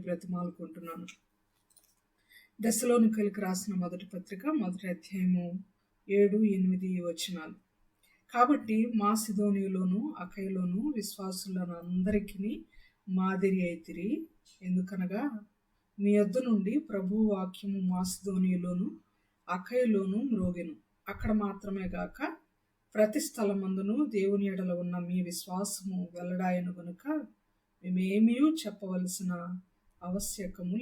బ్రతిమాలుకుంటున్నాను. దెస్సలోనికయులకు రాసిన మొదటి పత్రిక 1 అధ్యాయము 7-8 వచనాలు. కాబట్టి మాసిదోనియలోను అకయలోను విశ్వాసులను అందరికీ మాదిరి అయితిరి. ఎందుకనగా మీ యొద్ద నుండి ప్రభువు వాక్యము మాసిదోనియలోను అకయలోను మ్రోగెను. అక్కడ మాత్రమే గాక ప్రతి స్థలమందును దేవుని ఎడల ఉన్న మీ విశ్వాసము వెల్లడాయను గనుక మేమేమీ చెప్పవలసిన ఆవశ్యము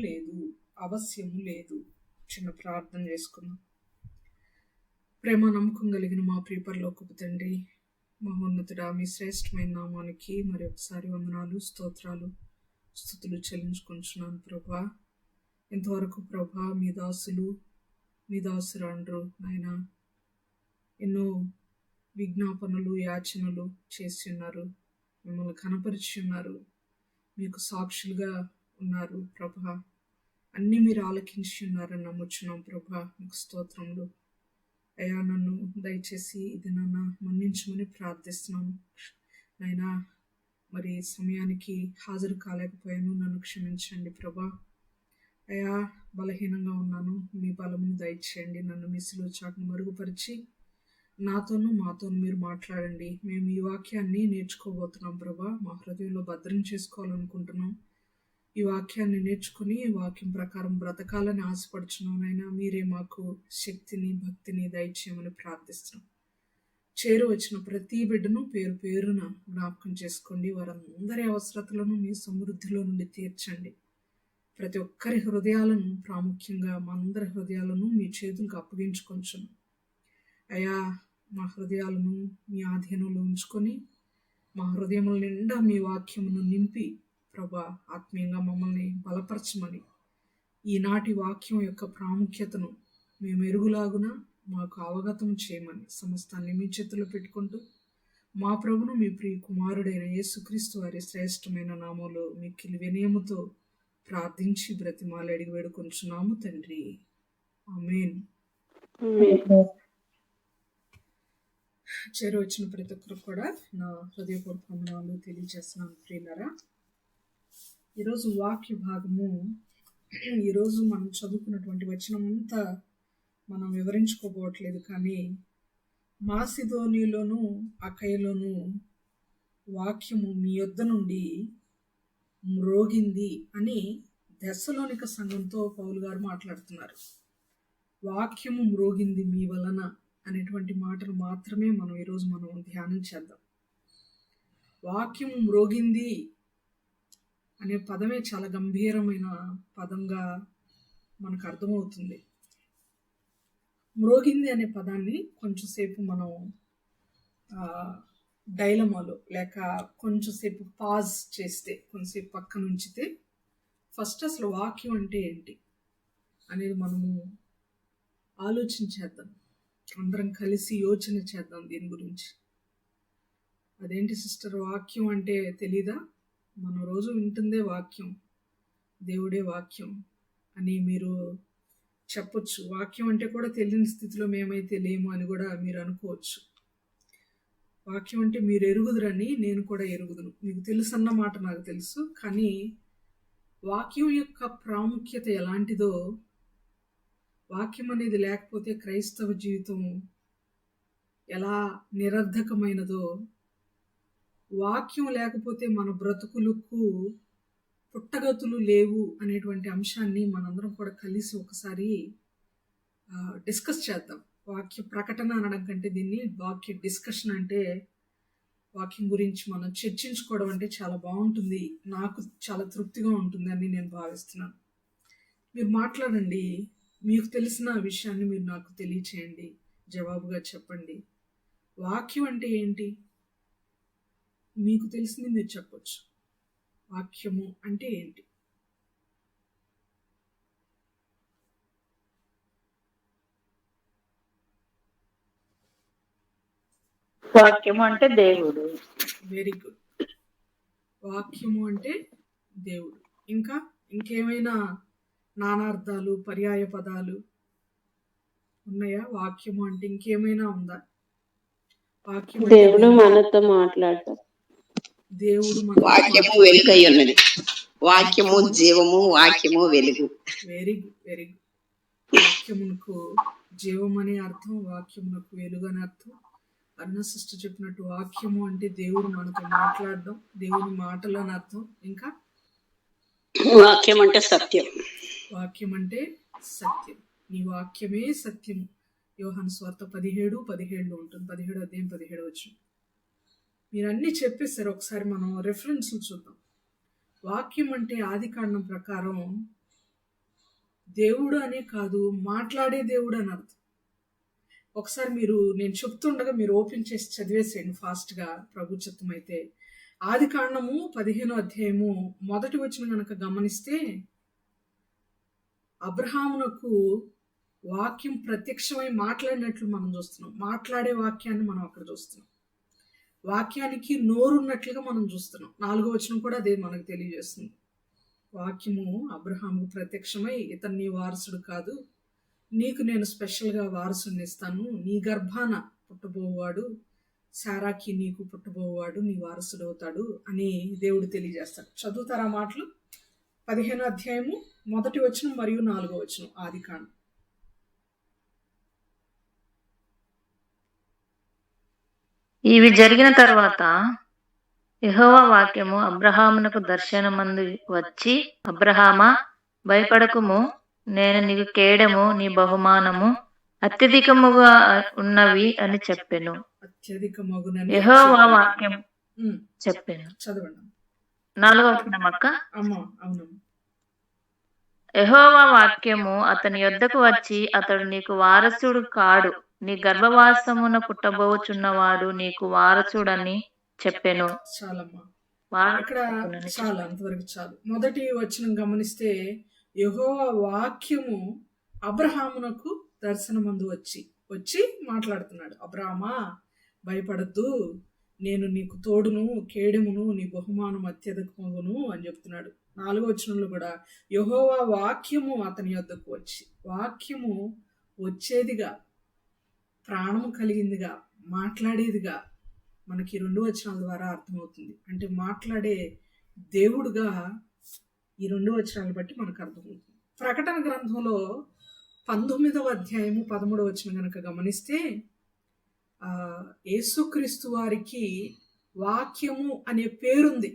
లేదు. చిన్న ప్రార్థన చేసుకుందాం. ప్రేమ నమ్మకం కలిగిన మా ప్రియ పరలోకపు తండ్రి, మహోన్నతుడా, మీ శ్రేష్టమైన నామానికి మరి ఒకసారి వందనాలు, స్తోత్రాలు, స్తుతులు చెల్లించుకుంటున్నాను ప్రభా. ఇంతవరకు ప్రభా మీ దాసురాండ్రు ఆయన ఎన్నో విజ్ఞాపనలు, యాచనలు చేసి ఉన్నారు, మిమ్మల్ని కనపరిచి ఉన్నారు, మీకు సాక్షులుగా ఉన్నారు ప్రభా. అన్నీ మీరు ఆలకించి ఉన్నారని నమ్ముచున్నాం ప్రభా. మీకు స్తోత్రములు అయ్యా. నన్ను దయచేసి ఇది నన్ను మన్నించమని ప్రార్థిస్తున్నాను నాయనా. మరి సమయానికి హాజరు కాలేకపోయాను, నన్ను క్షమించండి ప్రభా. అయ్యా, బలహీనంగా ఉన్నాను, మీ బలమును దయచేయండి. నన్ను మీ సిలువ చాటును మరుగుపరిచి నాతోనూ మాతోనూ మీరు మాట్లాడండి. మేము ఈ వాక్యాన్ని నేర్చుకోబోతున్నాం ప్రభా. మా హృదయంలో భద్రం చేసుకోవాలనుకుంటున్నాం. ఈ వాక్యాన్ని నేర్చుకుని ఈ వాక్యం ప్రకారం బ్రతకాలని ఆశపడుచున్నాం అయినా. మీరే మాకు శక్తిని, భక్తిని దయచేయమని ప్రార్థిస్తున్నాం. వచ్చిన ప్రతి బిడ్డను పేరు పేరున జ్ఞాపకం చేసుకోండి. వారందరి అవసరతలను మీ సమృద్ధిలో నుండి తీర్చండి. ప్రతి ఒక్కరి హృదయాలను, ప్రాముఖ్యంగా మా అందరి హృదయాలను మీ చేతులకు అప్పగించుకొంచును అయ్యా. మా హృదయాలను మీ ఆధీనంలో ఉంచుకొని మా హృదయముల నిండా మీ వాక్యమును నింపి ప్రభా ఆత్మీయంగా మమ్మల్ని బలపరచమని, ఈనాటి వాక్యం యొక్క ప్రాముఖ్యతను మేము ఎరుగులాగున మాకు అవగతం చేయమని సమస్తాన్ని మీ చేతుల్లో పెట్టుకుంటూ మా ప్రభును మీ ప్రియ కుమారుడైన యేసుక్రీస్తు వారి శ్రేష్టమైన నామములో మిక్కిలి వినయముతో ప్రార్థించి బ్రతిమాలి అడిగి వేడుకొంచున్నాము తండ్రి, ఆమేన్. వచ్చిన ప్రతి ఒక్కరు కూడా నా హృదయపూర్వక వందనాలు తెలియజేస్తున్నాను ప్రియులారా. ఈరోజు వాక్య భాగము, ఈరోజు మనం చదువుకున్నటువంటి వచనం అంతా మనం వివరించుకోబోట్లేదు, కానీ మాసిదోనియలోను అకయలోను వాక్యము మీ యొద్ద నుండి మ్రోగింది అని దెస్సలోనిక సంఘంతో పౌలు గారు మాట్లాడుతున్నారు. వాక్యము మ్రోగింది మీ వలన అనేటువంటి మాటలు మాత్రమే ఈరోజు మనం ధ్యానం చేద్దాం. వాక్యము మ్రోగింది అనే పదమే చాలా గంభీరమైన పదంగా మనకు అర్థమవుతుంది. మ్రోగింది అనే పదాన్ని కొంచెంసేపు మనం డైలమాలో లేక కొంచెంసేపు పాజ్ చేస్తే, కొంచెంసేపు పక్కన ఉంచితే ఫస్ట్ అసలు వాక్యం అంటే ఏంటి అనేది మనము ఆలోచించేద్దాం. అందరం కలిసి యోచన చేద్దాం దీని గురించి. అదేంటి సిస్టర్, వాక్యం అంటే తెలీదా? మనం రోజు వింటుందే వాక్యం, దేవుడే వాక్యం అని మీరు చెప్పొచ్చు. వాక్యం అంటే కూడా తెలియని స్థితిలో మేమైతే లేము అని కూడా మీరు అనుకోవచ్చు. వాక్యం అంటే మీరు ఎరుగుదురని నేను కూడా ఎరుగుదును. మీకు తెలుసు అన్న మాట నాకు తెలుసు, కానీ వాక్యం యొక్క ప్రాముఖ్యత ఎలాంటిదో, వాక్యం అనేది లేకపోతే క్రైస్తవ జీవితం ఎలా నిరర్ధకమైనదో, వాక్యం లేకపోతే మన బ్రతుకులకు పుట్టగతులు లేవు అనేటువంటి అంశాన్ని మనందరం కూడా కలిసి ఒకసారి డిస్కస్ చేద్దాం. వాక్య ప్రకటన అనడం కంటే దీన్ని వాక్య డిస్కషన్ అంటే, వాక్యం గురించి మనం చర్చించుకోవడం అంటే చాలా బాగుంటుంది, నాకు చాలా తృప్తిగా ఉంటుంది అని నేను భావిస్తున్నాను. మీరు మాట్లాడండి, మీకు తెలిసిన విషయాన్ని మీరు నాకు తెలియచేయండి, జవాబుగా చెప్పండి. వాక్యం అంటే ఏంటి? మీకు తెలిసింది మీరు చెప్పొచ్చు. వాక్యము అంటే ఏంటి? వాక్యము అంటే దేవుడు. Very good. వాక్యము అంటే దేవుడు. ఇంకేమైనా నానార్థాలు, పర్యాయ పదాలు ఉన్నాయా? వాక్యము అంటే ఇంకేమైనా ఉందా? వాక్యము దేవుడు మనతో మాట్లాడతాడు. దేవుడు వాక్యము వెలుగై ఉన్నది. వాక్యము జీవము, వాక్యము వెలుగు. Very good, very good. వాక్యమునకు జీవం అనే అర్థం, వాక్యమునకు వెలుగు అని అర్థం. అరుణ సిస్టర్ చెప్పినట్టు వాక్యము అంటే దేవుడు మనతో మాట్లాడడం, దేవుని మాటలు అని అర్థం. ఇంకా వాక్యం అంటే సత్యం. వాక్యం అంటే సత్యం. నీ వాక్యమే సత్యం. యోహాను సువార్త 17:17 ఉంటుంది. 17వ అధ్యాయం 17వ వచనం. మీరు అన్ని చెప్పేశారు. ఒకసారి మనం రెఫరెన్స్ చూద్దాం. వాక్యం అంటే ఆదికాండం ప్రకారం దేవుడు అనే కాదు, మాట్లాడే దేవుడు అని అర్థం. ఒకసారి నేను చెప్తుండగా మీరు ఓపెన్ చేసి చదివేసేయండి ఫాస్ట్గా, ప్రభు చిత్తం అయితే. ఆదికాండము 15వ అధ్యాయము 1వ వచనం కనుక గమనిస్తే, అబ్రహామునకు వాక్యం ప్రత్యక్షమై మాట్లాడినట్లు మనం చూస్తున్నాం. మాట్లాడే వాక్యాన్ని మనం అక్కడ చూస్తున్నాం. వాక్యానికి నోరున్నట్లుగా మనం చూస్తున్నాం. 4వ వచనం కూడా అదే మనకు తెలియజేస్తుంది. వాక్యము అబ్రహాముకు ప్రత్యక్షమై, ఇతను నీ వారసుడు కాదు, నీకు నేను స్పెషల్గా వారసుని ఇస్తాను, నీ గర్భాన పుట్టబోవాడు, శారాకి నీకు పుట్టబోవాడు, నీ వారసుడు అవుతాడు అని దేవుడు తెలియజేస్తాడు. చదువుతారా మాటలు? 15వ అధ్యాయము 1వ వచనం మరియు 4వ వచనం ఆదికాండం. ఇవి జరిగిన తర్వాత యెహోవా వాక్యము అబ్రహామునకు దర్శనమందు వచ్చి, అబ్రహామా, భయపడకుము, నేను నీకు కేడము, నీ బహుమానము అత్యధికముగా ఉన్నవి అని చెప్పెను. అత్యధికమగునని యెహోవా వాక్యం చెప్పెను. చదవండి. 4వ వచనం అక్క. అమ్మా, అవును. యెహోవా వాక్యము అతని యొద్దకు వచ్చి, అతడు నీకు వారసుడు కాడు, నీ గర్భవాసమున పుట్టబోచున్నవాడు నీకు వారసుడని చెప్పెను. చాలమ్మా, ఇక్కడ చాలు, అంతవరకు చాలు. మొదటి వచనం గమనిస్తే, యెహోవా వాక్యము అబ్రహామునకు దర్శనమందు వచ్చి మాట్లాడుతున్నాడు. అబ్రహామా, భయపడద్దు, నేను నీకు తోడును, కేడెమును, నీ బహుమానం అత్యధికమగును అని చెప్తున్నాడు. 4వ వచనంలో కూడా యెహోవా వాక్యము అతని యొద్దకు వచ్చి, వాక్యము వచ్చేదిగా, ప్రాణము కలిగిందిగా, మాట్లాడేదిగా మనకి 2 వచనాల ద్వారా అర్థమవుతుంది. అంటే మాట్లాడే దేవుడుగా ఈ 2 వచనాలు బట్టి మనకు అర్థమవుతుంది. ప్రకటన గ్రంథంలో 19వ అధ్యాయము 13వ వచనం కనుక గమనిస్తే, యేసుక్రీస్తు వారికి వాక్యము అనే పేరుంది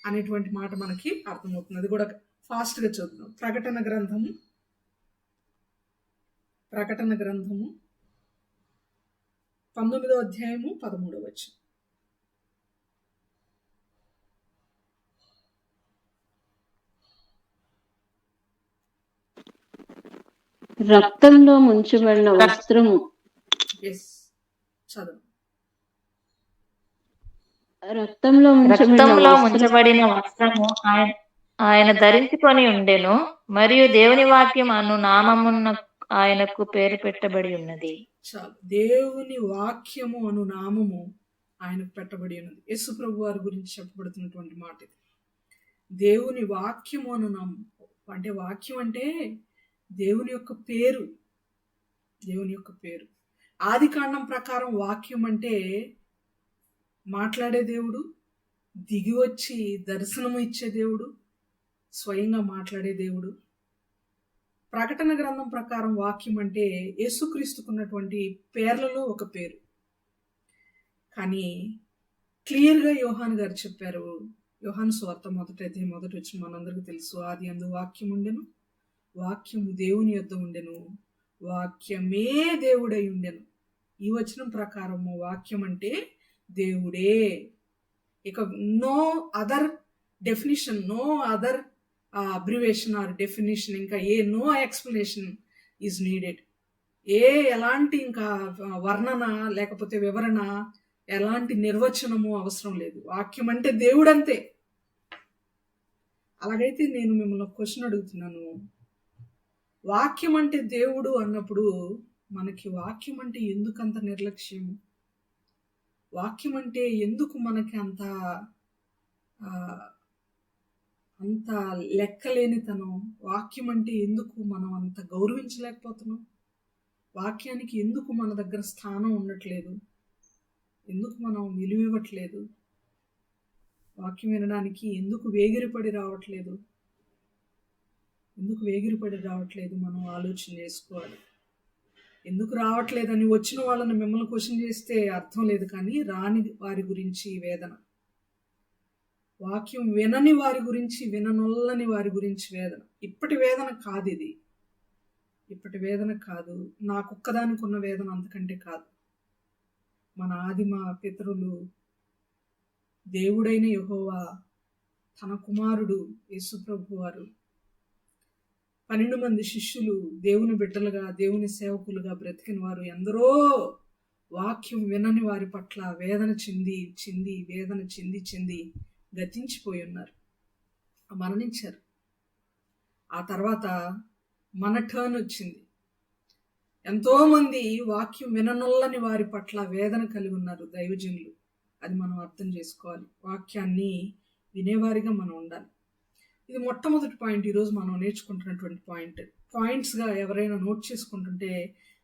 అనేటువంటి మాట మనకి అర్థమవుతుంది. అది కూడా ఫాస్ట్గా చదువుతాం. ప్రకటన గ్రంథము 19వ అధ్యాయము 13వ వచనం. రక్తంలో ముంచబడిన వస్త్రము. రక్తంలో ముంచబడిన వస్త్రము ఆయన ధరించుకొని ఉండెను, మరియు దేవుని వాక్యం అను నామమున ఆయనకు పేరు పెట్టబడి ఉన్నది. చాలు, దేవుని వాక్యము అను నామము ఆయనకు పెట్టబడి ఉన్నది. యేసు ప్రభు వారి గురించి చెప్పబడుతున్నటువంటి మాట ఇది. దేవుని వాక్యము అను నామం అంటే, వాక్యం అంటే దేవుని యొక్క పేరు. దేవుని యొక్క పేరు. ఆదికాండం ప్రకారం వాక్యం అంటే మాట్లాడే దేవుడు, దిగి వచ్చి దర్శనము ఇచ్చే దేవుడు, స్వయంగా మాట్లాడే దేవుడు. ప్రకటన గ్రంథం ప్రకారం వాక్యం అంటే యేసుక్రీస్తుకున్నటువంటి పేర్లలో ఒక పేరు. కానీ క్లియర్గా యోహాను గారు చెప్పారు. యోహాను సువార్త 1వ అధ్యాయం 1వ వచనం మనందరికీ తెలుసు. ఆది యందు వాక్యం ఉండెను, వాక్యము దేవుని యొద్ద ఉండెను, వాక్యమే దేవుడై ఉండెను. ఈ వచనం ప్రకారము వాక్యం అంటే దేవుడే. ఇక no other definition, no other abbreviation or definition, ఇంకా నో ఎక్స్ప్లెనేషన్ ఈజ్ నీడెడ్. ఎలాంటి ఇంకా వర్ణన లేకపోతే వివరణ, ఎలాంటి నిర్వచనము అవసరం లేదు. వాక్యం అంటే దేవుడు అంతే. అలాగైతే నేను మిమ్మల్ని ఒక క్వశ్చన్ అడుగుతున్నాను. వాక్యం అంటే దేవుడు అన్నప్పుడు మనకి వాక్యం అంటే ఎందుకంత నిర్లక్ష్యం? వాక్యం అంటే ఎందుకు మనకి అంత లెక్కలేనితనం? వాక్యం అంటే ఎందుకు మనం అంత గౌరవించలేకపోతున్నాం? వాక్యానికి ఎందుకు మన దగ్గర స్థానం ఉండట్లేదు? ఎందుకు మనం విలువ ఇవ్వట్లేదు? వాక్యం వినడానికి ఎందుకు వేగిరపడి రావట్లేదు? ఎందుకు వేగిరపడి రావట్లేదు? మనం ఆలోచన చేసుకోవాలి. ఎందుకు రావట్లేదని వచ్చిన వాళ్ళని మిమ్మల్ని క్వశ్చన్ చేస్తే అర్థం లేదు, కానీ రాని వారి గురించి వేదన, వాక్యం వినని వారి గురించి, విననొల్లని వారి గురించి వేదన. ఇప్పటి వేదన కాదు ఇది, ఇప్పటి వేదన కాదు. నాకొక్కదానికి ఉన్న వేదన అంతకంటే కాదు. మన ఆదిమ పితరులు, దేవుడైన యెహోవా తన కుమారుడు యేసుప్రభు వారు 12 మంది శిష్యులు దేవుని బిడ్డలుగా, దేవుని సేవకులుగా బ్రతికిన వారు ఎందరో వాక్యం వినని వారి పట్ల వేదన చెంది గతించిపోయి ఉన్నారు, మరణించారు. ఆ తర్వాత మన టర్న్ వచ్చింది. ఎంతోమంది వాక్యం విననొల్లని వారి పట్ల వేదన కలిగి ఉన్నారు దైవజనులు. అది మనం అర్థం చేసుకోవాలి. వాక్యాన్ని వినేవారిగా మనం ఉండాలి. ఇది మొట్టమొదటి పాయింట్, ఈరోజు మనం నేర్చుకుంటున్నటువంటి పాయింట్. పాయింట్స్గా ఎవరైనా నోట్ చేసుకుంటుంటే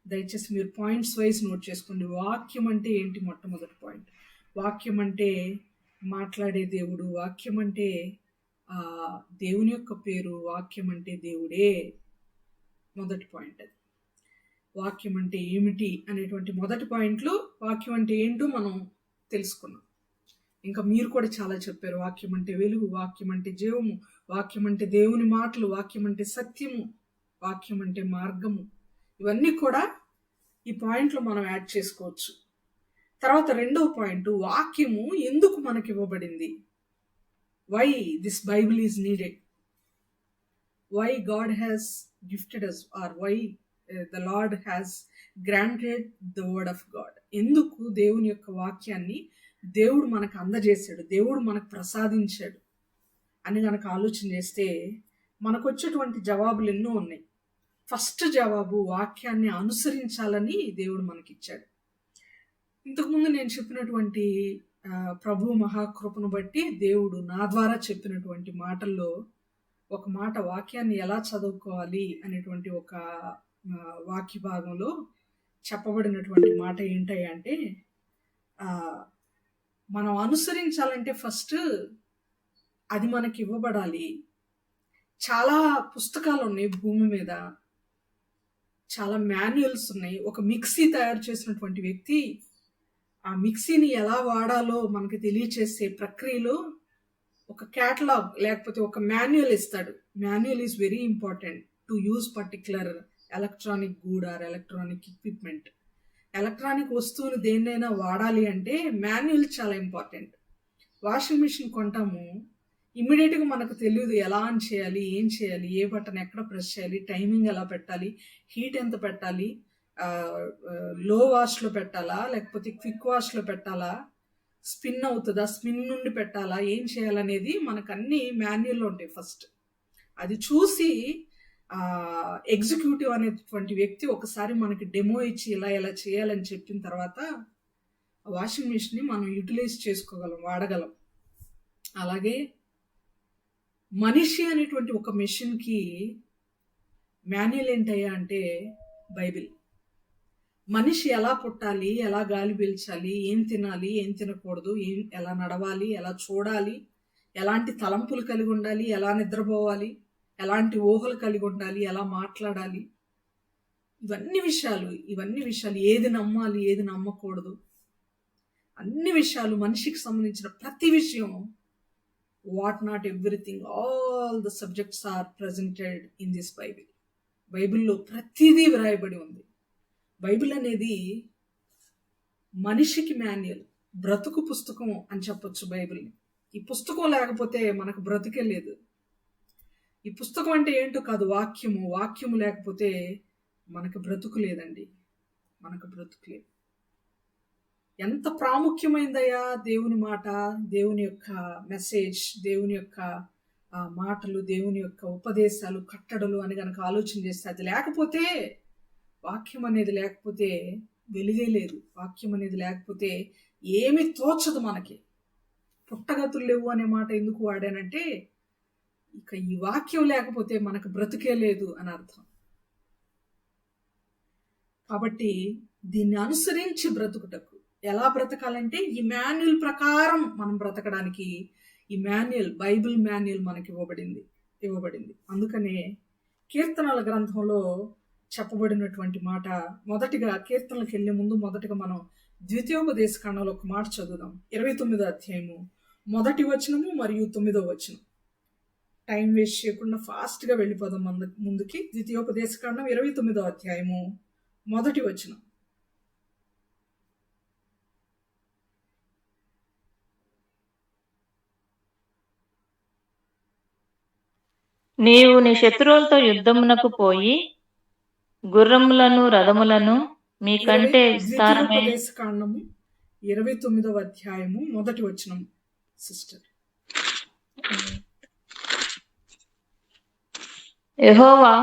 దయచేసి మీరు పాయింట్స్ వైజ్ నోట్ చేసుకోండి. వాక్యం అంటే ఏంటి? మొట్టమొదటి పాయింట్, వాక్యం అంటే మాట్లాడే దేవుడు, వాక్యం అంటే దేవుని యొక్క పేరు, వాక్యం అంటే దేవుడే. మొదటి పాయింట్ అది. వాక్యం అంటే ఏమిటి అనేటువంటి మొదటి పాయింట్లో వాక్యం అంటే ఏంటో మనం తెలుసుకున్నాం. ఇంకా మీరు కూడా చాలా చెప్పారు. వాక్యం అంటే వెలుగు, వాక్యం అంటే జీవము, వాక్యం అంటే దేవుని మాటలు, వాక్యం అంటే సత్యము, వాక్యం అంటే మార్గము. ఇవన్నీ కూడా ఈ పాయింట్లో మనం యాడ్ చేసుకోవచ్చు. తర్వాత రెండవ పాయింట్, వాక్యము ఎందుకు మనకి ఇవ్వబడింది? Why this Bible is needed, why God has gifted us, or why the Lord has granted the word of God. ఎందుకు దేవుని యొక్క వాక్యాన్ని దేవుడు మనకు అందజేశాడు, దేవుడు మనకు ప్రసాదించాడు అని కనుక ఆలోచన చేస్తే మనకు వచ్చేటువంటి జవాబులు ఎన్నో ఉన్నాయి. ఫస్ట్ జవాబు, వాక్యాన్ని అనుసరించాలని దేవుడు మనకిచ్చాడు. ఇంతకుముందు నేను చెప్పినటువంటి ప్రభు మహాకృపను బట్టి దేవుడు నా ద్వారా చెప్పినటువంటి మాటల్లో ఒక మాట, వాక్యాన్ని ఎలా చదువుకోవాలి అనేటువంటి ఒక వాక్య భాగంలో చెప్పబడినటువంటి మాట ఏంటంటే, మనం అనుసరించాలంటే ఫస్ట్ అది మనకి ఇవ్వబడాలి. చాలా పుస్తకాలు ఉన్నాయి భూమి మీద, చాలా మాన్యువల్స్ ఉన్నాయి. ఒక మిక్సీ తయారు చేసినటువంటి వ్యక్తి ఆ మిక్సీని ఎలా వాడాలో మనకి తెలియచేసే ప్రక్రియలో ఒక క్యాటలాగ్ లేకపోతే ఒక మాన్యువల్ ఇస్తాడు. Manual is very important to use particular electronic good or electronic equipment. Electronic వస్తువుని దేన్నైనా వాడాలి అంటే మాన్యువల్ చాలా ఇంపార్టెంట్. వాషింగ్ మిషన్ కొంటాము, ఇమ్మీడియట్గా మనకు తెలియదు ఎలా ఆన్ చేయాలి, ఏం చేయాలి, ఏ బటన్ ఎక్కడ ప్రెస్ చేయాలి, టైమింగ్ ఎలా పెట్టాలి, హీట్ ఎంత పెట్టాలి, లో వాష్లో పెట్టాలా లేకపోతే క్విక్ వాష్లో పెట్టాలా, స్పిన్ అవుతుందా, స్పిన్ నుండి పెట్టాలా, ఏం చేయాలనేది మనకు అన్ని మాన్యువల్లో ఉంటాయి. ఫస్ట్ అది చూసి ఎగ్జిక్యూటివ్ అనేటువంటి వ్యక్తి ఒకసారి మనకి డెమో ఇచ్చి ఇలా చేయాలని చెప్పిన తర్వాత వాషింగ్ మిషన్ని మనం యూటిలైజ్ చేసుకోగలం, వాడగలం. అలాగే మనిషి అనేటువంటి ఒక మెషిన్కి మాన్యువల్ ఏంటయ్యా అంటే బైబిల్. మనిషి ఎలా పుట్టాలి, ఎలా గాలి పీల్చాలి, ఏం తినాలి, ఏం తినకూడదు, ఎలా నడవాలి, ఎలా చూడాలి, ఎలాంటి తలంపులు కలిగి ఉండాలి, ఎలా నిద్రపోవాలి, ఎలాంటి ఊహలు కలిగి ఉండాలి, ఎలా మాట్లాడాలి, ఇవన్నీ విషయాలు ఏది నమ్మాలి, ఏది నమ్మకూడదు, అన్ని విషయాలు, మనిషికి సంబంధించిన ప్రతి విషయం, what not everything, all the subjects are presented in this Bible. బైబిల్లో ప్రతిదీ వ్రాయబడి ఉంది. బైబిల్ అనేది మనిషికి మాన్యువల్, బ్రతుకు పుస్తకం అని చెప్పొచ్చు బైబిల్ని. ఈ పుస్తకం లేకపోతే మనకు బ్రతుకే లేదు. ఈ పుస్తకం అంటే ఏంటో కాదు, వాక్యము లేకపోతే మనకు బ్రతుకు లేదండి, మనకు బ్రతుకు లేదు. ఎంత ప్రాముఖ్యమైందయ్యా దేవుని మాట, దేవుని యొక్క మెసేజ్, దేవుని యొక్క మాటలు, దేవుని యొక్క ఉపదేశాలు, కట్టడలు అని కనుక ఆలోచన చేస్తే, అది లేకపోతే, వాక్యం అనేది లేకపోతే వెలుగే లేదు. వాక్యం అనేది లేకపోతే ఏమీ తోచదు మనకి. పుట్టగతులు లేవు అనే మాట ఎందుకు వాడానంటే, ఇక ఈ వాక్యం లేకపోతే మనకు బ్రతుకే లేదు అని అర్థం. కాబట్టి దీన్ని అనుసరించి బ్రతుకుటకు, ఎలా బ్రతకాలంటే ఈ మాన్యువల్ ప్రకారం మనం బ్రతకడానికి ఈ మాన్యువల్, బైబిల్ మాన్యువల్ మనకి ఇవ్వబడింది. అందుకనే కీర్తనల గ్రంథంలో చెప్పబడినటువంటి మాట, మొదటిగా కీర్తనలకు వెళ్ళే ముందు మొదటిగా మనం ద్వితీయోపదేశ కాండంలో ఒక మాట చదువుదాం. 29వ అధ్యాయము 1వ వచనము మరియు 9వ వచనం. టైం వేస్ట్ చేయకుండా ఫాస్ట్గా వెళ్ళిపోదాం ముందుకి. ద్వితీయోపదేశ కాండం 29వ అధ్యాయము 1వ వచనం. నీవు నీ శత్రువులతో యుద్ధమునకు పోయి గుర్రములను రథములను మీకంటే విస్తారమే. ద్వితీయోపదేశ కాండము 29వ అధ్యాయము 1వ వచనం సిస్టర్. యెహోవా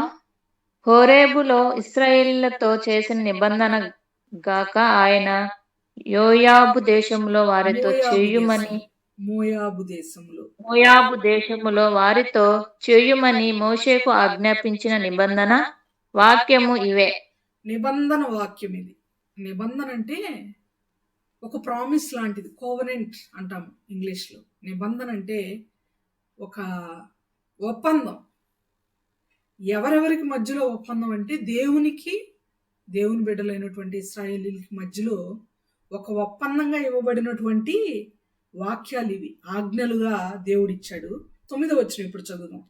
హోరేబులో ఇశ్రాయేలీయులతో చేసిన నిబంధన గాక ఆయన యోయాబు దేశములో వారితో చేయుమని మోయాబు దేశములో వారితో చేయుమని మోషేకు ఆజ్ఞాపించిన నిబంధన వాక్యము ఇవే. నిబంధన వాక్యం ఇది. నిబంధన అంటే ఒక ప్రామిస్ లాంటిది, కోవెనెంట్ అంటాము ఇంగ్లీష్లో. నిబంధన అంటే ఒక ఒప్పందం. ఎవరెవరికి మధ్యలో ఒప్పందం అంటే దేవుని బిడ్డలైనటువంటి ఇశ్రాయేలీయులకి మధ్యలో ఒక ఒప్పందంగా ఇవ్వబడినటువంటి వాక్యాలు ఇవి, ఆజ్ఞలుగా దేవుడిచ్చాడు. 9వ వచనం ఇప్పుడు చదువుదాం.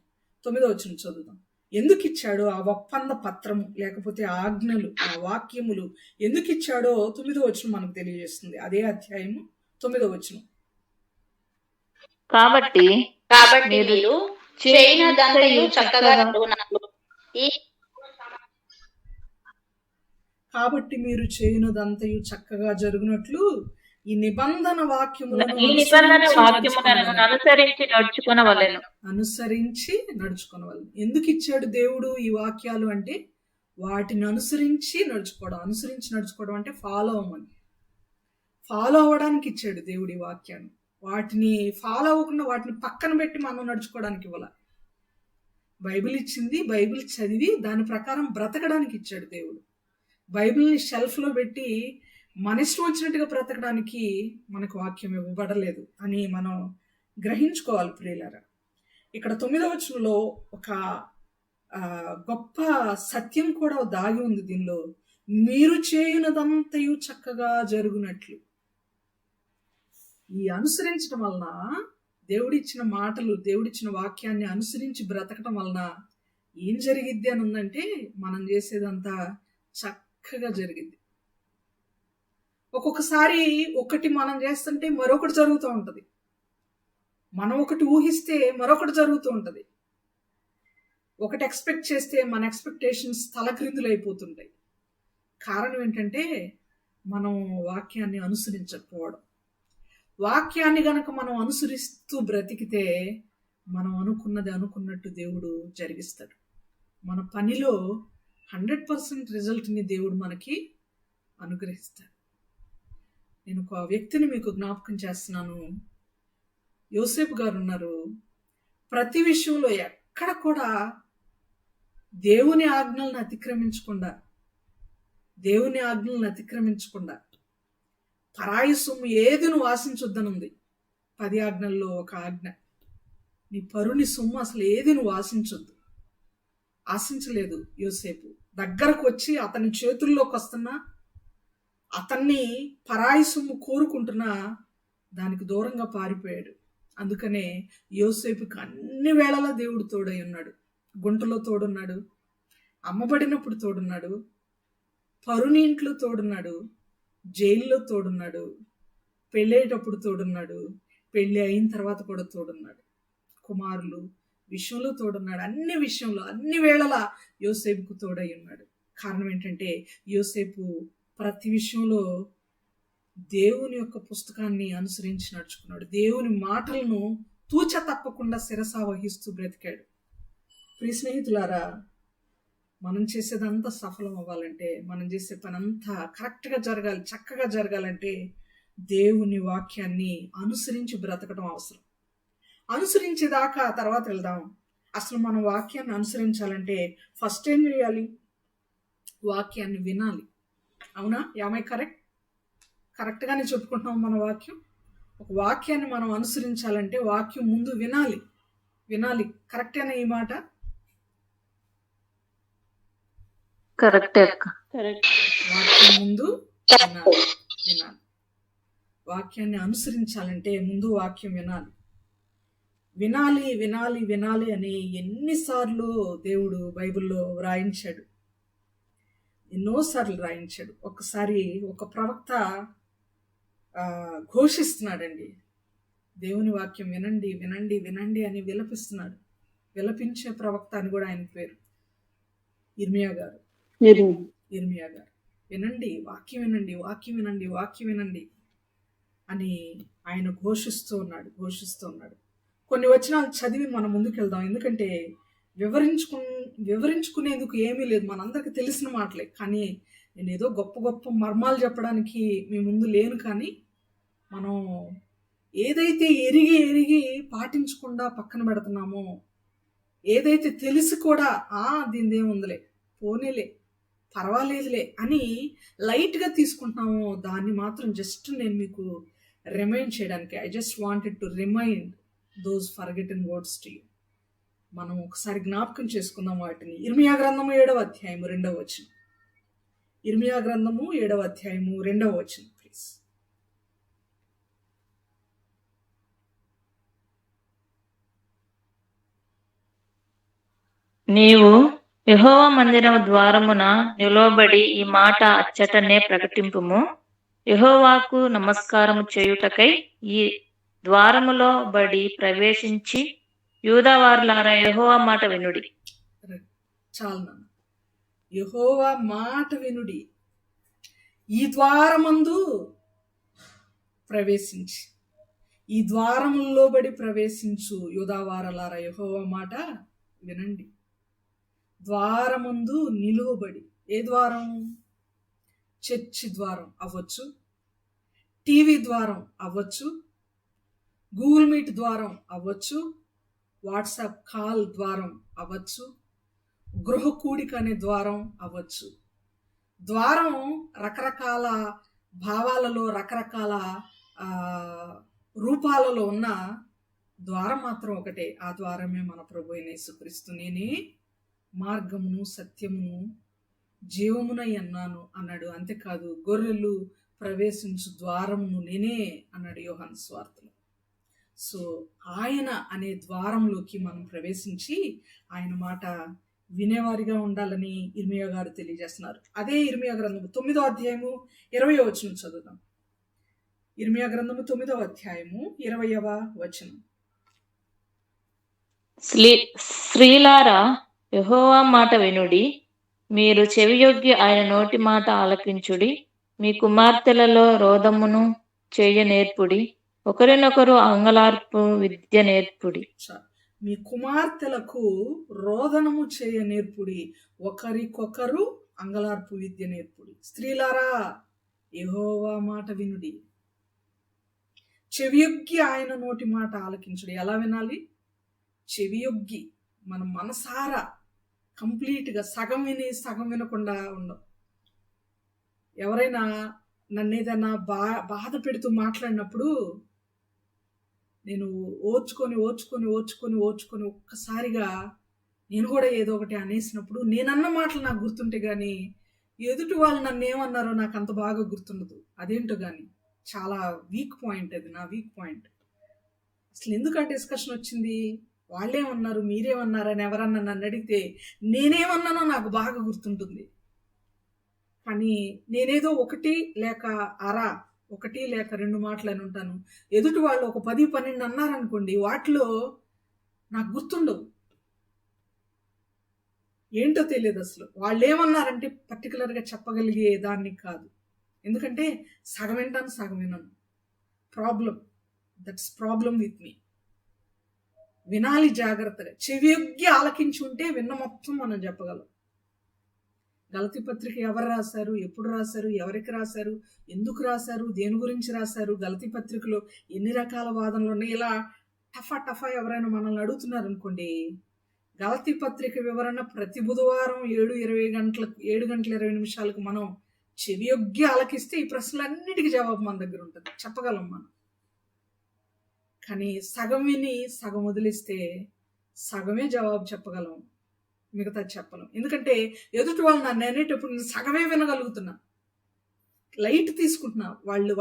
9వ వచనం చదువుదాం. ఎందుకు ఇచ్చాడో ఆ ఒప్పంద పత్రము, లేకపోతే ఆజ్ఞలు, ఆ వాక్యములు ఎందుకు ఇచ్చాడో 9వ వచనం మనకు తెలియజేస్తుంది. అదే అధ్యాయము 9వ వచనం. కాబట్టి మీరు చేయనదంతయు చక్కగా కాబట్టి మీరు చేయనదంతయు చక్కగా జరుగునట్లు ఈ నిబంధన వాక్యములను అనుసరించి నడుచుకొనవలెను. ఎందుకు ఇచ్చాడు దేవుడు ఈ వాక్యాలు అంటే వాటిని అనుసరించి నడుచుకోవడం అంటే ఫాలో అవ్వడానికి ఇచ్చాడు దేవుడి వాక్యాన్ని. వాటిని ఫాలో అవ్వకుండా వాటిని పక్కన పెట్టి మనం నడుచుకోవడానికి ఇవ్వాల. బైబిల్ ఇచ్చింది, బైబిల్ చదివి దాని ప్రకారం బ్రతకడానికి ఇచ్చాడు దేవుడు. బైబిల్ని షెల్ఫ్లో పెట్టి మన ఇష్టం వచ్చినట్టుగా బ్రతకడానికి మనకు వాక్యం ఇవ్వబడలేదు అని మనం గ్రహించుకోవాలి ప్రియులారా. ఇక్కడ 9వ వచనంలో ఒక గొప్ప సత్యం కూడా దాగి ఉంది దీనిలో. మీరు చేయునదంతయు చక్కగా జరుగునట్లు. ఈ అనుసరించడం వలన, దేవుడిచ్చిన మాటలు, దేవుడిచ్చిన వాక్యాన్ని అనుసరించి బ్రతకటం వలన ఏం జరిగిద్ది అని ఉందంటే, మనం చేసేదంతా చక్కగా జరిగిద్ది. ఒక్కొక్కసారి ఒకటి మనం చేస్తుంటే మరొకటి జరుగుతూ ఉంటుంది. మనం ఒకటి ఊహిస్తే మరొకటి జరుగుతూ ఉంటుంది. ఒకటి ఎక్స్పెక్ట్ చేస్తే మన ఎక్స్పెక్టేషన్స్ తలక్రిందులు అయిపోతుంటాయి. కారణం ఏంటంటే మనం వాక్యాన్ని అనుసరించకపోవడం. వాక్యాన్ని గనక మనం అనుసరిస్తూ బ్రతికితే మనం అనుకున్నది అనుకున్నట్టు దేవుడు జరిగిస్తాడు. మన పనిలో 100% రిజల్ట్ని దేవుడు మనకి అనుగ్రహిస్తాడు. నేను ఒక వ్యక్తిని మీకు జ్ఞాపకం చేస్తున్నాను. యోసేపు గారు ఉన్నారు. ప్రతి విషయంలో ఎక్కడ కూడా దేవుని ఆజ్ఞలను అతిక్రమించకుండా పరాయి సొమ్ము ఏది నువ్వు ఆశించొద్దనుంది. 10 ఆజ్ఞల్లో ఒక ఆజ్ఞ, నీ పరుని సొమ్ము అసలు ఏది నువ్వు ఆశించలేదు యోసేపు. దగ్గరకు వచ్చి అతని చేతుల్లోకి వస్తున్నా, అతన్ని పరాయి సొమ్ము కోరుకుంటున్నా దానికి దూరంగా పారిపోయాడు. అందుకనే యోసేపుకి అన్ని వేళలా దేవుడు తోడై ఉన్నాడు. గుంటలో తోడున్నాడు, అమ్మబడినప్పుడు తోడున్నాడు, పరుని ఇంట్లో తోడున్నాడు, జైల్లో తోడున్నాడు, పెళ్ళేటప్పుడు తోడున్నాడు, పెళ్ళి అయిన తర్వాత కూడా తోడున్నాడు, కుమారులు విషయంలో తోడున్నాడు. అన్ని విషయంలో అన్ని వేళలా యోసేపుకు తోడై ఉన్నాడు. కారణం ఏంటంటే యోసేపు ప్రతి విషయంలో దేవుని యొక్క పుస్తకాన్ని అనుసరించి నడుచుకున్నాడు. దేవుని మాటలను తూచ తప్పకుండా శిరస వహిస్తూ బ్రతికాడు. ప్రియ స్నేహితులారా, మనం చేసేదంతా సఫలం అవ్వాలంటే, మనం చేసే పనంతా కరెక్ట్గా జరగాలి, చక్కగా జరగాలంటే దేవుని వాక్యాన్ని అనుసరించి బ్రతకడం అవసరం. అనుసరించేదాకా తర్వాత వెళ్దాం. అసలు మనం వాక్యాన్ని అనుసరించాలంటే ఫస్ట్ ఏం చేయాలి? వాక్యాన్ని వినాలి. అవునా? యామై కరెక్ట్గానే చెప్పుకుంటున్నాం. మన వాక్యం ఒక వాక్యాన్ని మనం అనుసరించాలంటే వాక్యం ముందు వినాలి. కరెక్టేనా ఈ మాట? కరెక్టే అక్క. వాక్యం ముందు వినాలి. వాక్యాన్ని అనుసరించాలంటే ముందు వాక్యం వినాలి అని ఎన్నిసార్లు దేవుడు బైబిల్లో వ్రాయించాడు, ఎన్నోసార్లు రాయించాడు. ఒకసారి ఒక ప్రవక్త ఘోషిస్తున్నాడండి, దేవుని వాక్యం వినండి అని విలపిస్తున్నాడు. విలపించే ప్రవక్త అని కూడా ఆయన పేరు. ఇర్మియా గారు వినండి, వాక్యం వినండి అని ఆయన ఘోషిస్తూ ఉన్నాడు. కొన్ని వచనాలు చదివి మనం ముందుకెళ్దాం. ఎందుకంటే వివరించుకునేందుకు ఏమీ లేదు, మనందరికి తెలిసిన మాటలే. కానీ నేను ఏదో గొప్ప మర్మాలు చెప్పడానికి మీ ముందు లేను. కానీ మనం ఏదైతే ఎరిగి పాటించకుండా పక్కన పెడుతున్నామో, ఏదైతే తెలిసి కూడా దీనిదేముందిలే, పోనీలే, పర్వాలేదులే అని లైట్గా తీసుకుంటున్నామో దాన్ని మాత్రం జస్ట్ నేను మీకు రిమైండ్ చేయడానికి, I just wanted to remind those forgotten words to you. మనం ఒకసారి జ్ఞాపకం చేసుకుందాం వాటిని. ఇర్మియా గ్రంథము 7వ అధ్యాయము 2వ వచనం. ఇర్మియా గ్రంథము 7వ అధ్యాయము 2వ వచనం ప్లీజ్. నీవు యెహోవా మందిరము ద్వారమున నిలువబడి ఈ మాట అచ్చటనే ప్రకటింపుము. యెహోవాకు నమస్కారము చేయుటకై ఈ ద్వారములో బడి ప్రవేశించి యూదావారులారా యెహోవా మాట వినుడి. చాలు నాన్న. యెహోవా మాట వినుడి, ఈ ద్వారమందు ప్రవేశించి, ఈ ద్వారములో బడి ప్రవేశించు యూదావారులారా యెహోవా మాట వినండి. ద్వారముందు నిలువబడి, ఏ ద్వారం? చర్చి ద్వారం అవ్వచ్చు, టీవీ ద్వారం అవ్వచ్చు, గూగుల్ మీట్ ద్వారం అవ్వచ్చు, వాట్సాప్ కాల్ ద్వారం అవ్వచ్చు, గృహ కూడిక అనే ద్వారం అవ్వచ్చు. ద్వారం రకరకాల భావాలలో, రకరకాల రూపాలలో ఉన్న ద్వారం మాత్రం ఒకటే. ఆ ద్వారమే మన ప్రభు అయిన యేసుక్రీస్తు. నేనే మార్గమును సత్యమును జీవమునై అన్నాను అన్నాడు. అంతేకాదు, గొర్రెలు ప్రవేశించు ద్వారమును నేనే అన్నాడు యోహాను సువార్తలో. సో ఆయన అనే ద్వారంలోకి మనం ప్రవేశించి ఆయన మాట వినేవారిగా ఉండాలని ఇర్మియా గారు తెలియజేస్తున్నారు. అదే ఇర్మియా గ్రంథము 9వ అధ్యాయము 20వ వచనం చదువుదాం. ఇర్మియా గ్రంథము 9వ అధ్యాయము 20వ వచనం. స్త్రీలారా యెహోవా మాట వినుడి, మీరు చెవియొగ్గి ఆయన నోటి మాట ఆలకించుడి. మీ కుమార్తెలలో రోదమును చేయ నేర్పుడి, ఒకరినొకరు అంగలార్పు విద్య నేర్పుడి. మీ కుమార్తెలకు రోదనము చేయ నేర్పుడి, ఒకరికొకరు అంగలార్పు విద్య నేర్పుడి. స్త్రీలారా యెహోవా మాట వినుడి, చెవియొగ్గి ఆయన నోటి మాట ఆలకించుడి. ఎలా వినాలి? చెవియొగ్గి, మన మనసారా కంప్లీట్గా, సగం విని సగం వినకుండా ఉండవు. ఎవరైనా నన్ను ఏదైనా బాధ పెడుతూ మాట్లాడినప్పుడు నేను ఓర్చుకొని ఒక్కసారిగా నేను కూడా ఏదో ఒకటి అనేసినప్పుడు, నేనన్న మాటలు నాకు గుర్తుంటే కానీ ఎదుటి వాళ్ళు నన్ను ఏమన్నారో నాకు అంత బాగా గుర్తుండదు. అదేంటో కానీ చాలా వీక్ పాయింట్, అది నా వీక్ పాయింట్. అసలు ఎందుకు ఆ డిస్కషన్ వచ్చింది? వాళ్ళేమన్నారు, మీరేమన్నారని ఎవరన్నా నన్ను అడిగితే నేనేమన్నానో నాకు బాగా గుర్తుంటుంది. కానీ నేనేదో ఒకటి లేక రెండు మాటలు అని ఉంటాను. ఎదుటి వాళ్ళు ఒక 10-12 అన్నారనుకోండి, వాటిలో నాకు గుర్తుండవు. ఏంటో తెలియదు అసలు. వాళ్ళు ఏమన్నారంటే పర్టికులర్గా చెప్పగలిగే దాన్ని కాదు. ఎందుకంటే సగం వింటాను, సగం విన్నాను. That's problem with me. వినాలి జాగ్రత్తగా, చెవియొగ్గి ఆలకించి ఉంటే విన్న మొత్తం మనం చెప్పగలం. గలతీ పత్రిక ఎవరు రాశారు, ఎప్పుడు రాశారు, ఎవరికి రాశారు, ఎందుకు రాశారు, దేని గురించి రాశారు, గలతీ పత్రికలో ఎన్ని రకాల వాదనలు ఉన్నాయి, ఇలా టఫా ఎవరైనా మనల్ని అడుగుతున్నారు అనుకోండి, గలతీ పత్రిక వివరణ ప్రతి బుధవారం 7:20 మనం చెవియొగ్గి ఆలకిస్తే ఈ ప్రశ్నలన్నిటికీ జవాబు మన దగ్గర ఉంటుంది, చెప్పగలం మనం. కానీ సగం విని సగం వదిలిస్తే సగమే జవాబు చెప్పగలం, మిగతా చెప్పలేం. ఎందుకంటే ఎదుటి వాళ్ళు నన్ను అనేటప్పుడు నేను సగమే వినగలుగుతున్నా, లైట్ తీసుకుంటున్నా. వాళ్ళు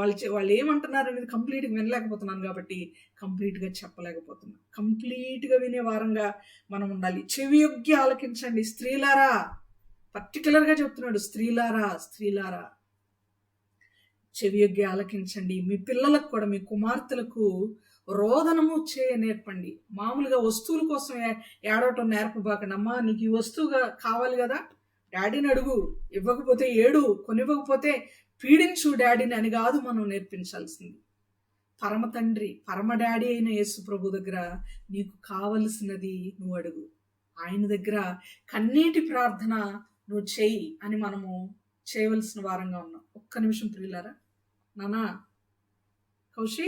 ఏమంటున్నారు అనేది కంప్లీట్గా వినలేకపోతున్నాను కాబట్టి కంప్లీట్గా చెప్పలేకపోతున్నా. కంప్లీట్గా వినే వారంగా మనం ఉండాలి. చెవి యొగ్గి ఆలకించండి స్త్రీలారా, పర్టికులర్గా చెప్తున్నాడు, స్త్రీలారా చెవి యొగ్గి ఆలకించండి. మీ పిల్లలకు కూడా, మీ కుమార్తెలకు రోదనము చేయ నేర్పండి. మామూలుగా వస్తువుల కోసం ఏడవటం నేర్పబాకండి. అమ్మా నీకు ఈ వస్తువుగా కావాలి కదా, డాడీని అడుగు, ఇవ్వకపోతే ఏడు, కొనివ్వకపోతే పీడించు డాడీని అని కాదు మనం నేర్పించాల్సింది. పరమ తండ్రి, పరమ డాడీ అయిన యేసు ప్రభు దగ్గర నీకు కావలసినది నువ్వు అడుగు. ఆయన దగ్గర కన్నీటి ప్రార్థన నువ్వు చెయ్యి అని మనము చేయవలసిన వారంగా ఉన్నాం. ఒక్క నిమిషం ప్రియులారా. నానా కౌశి,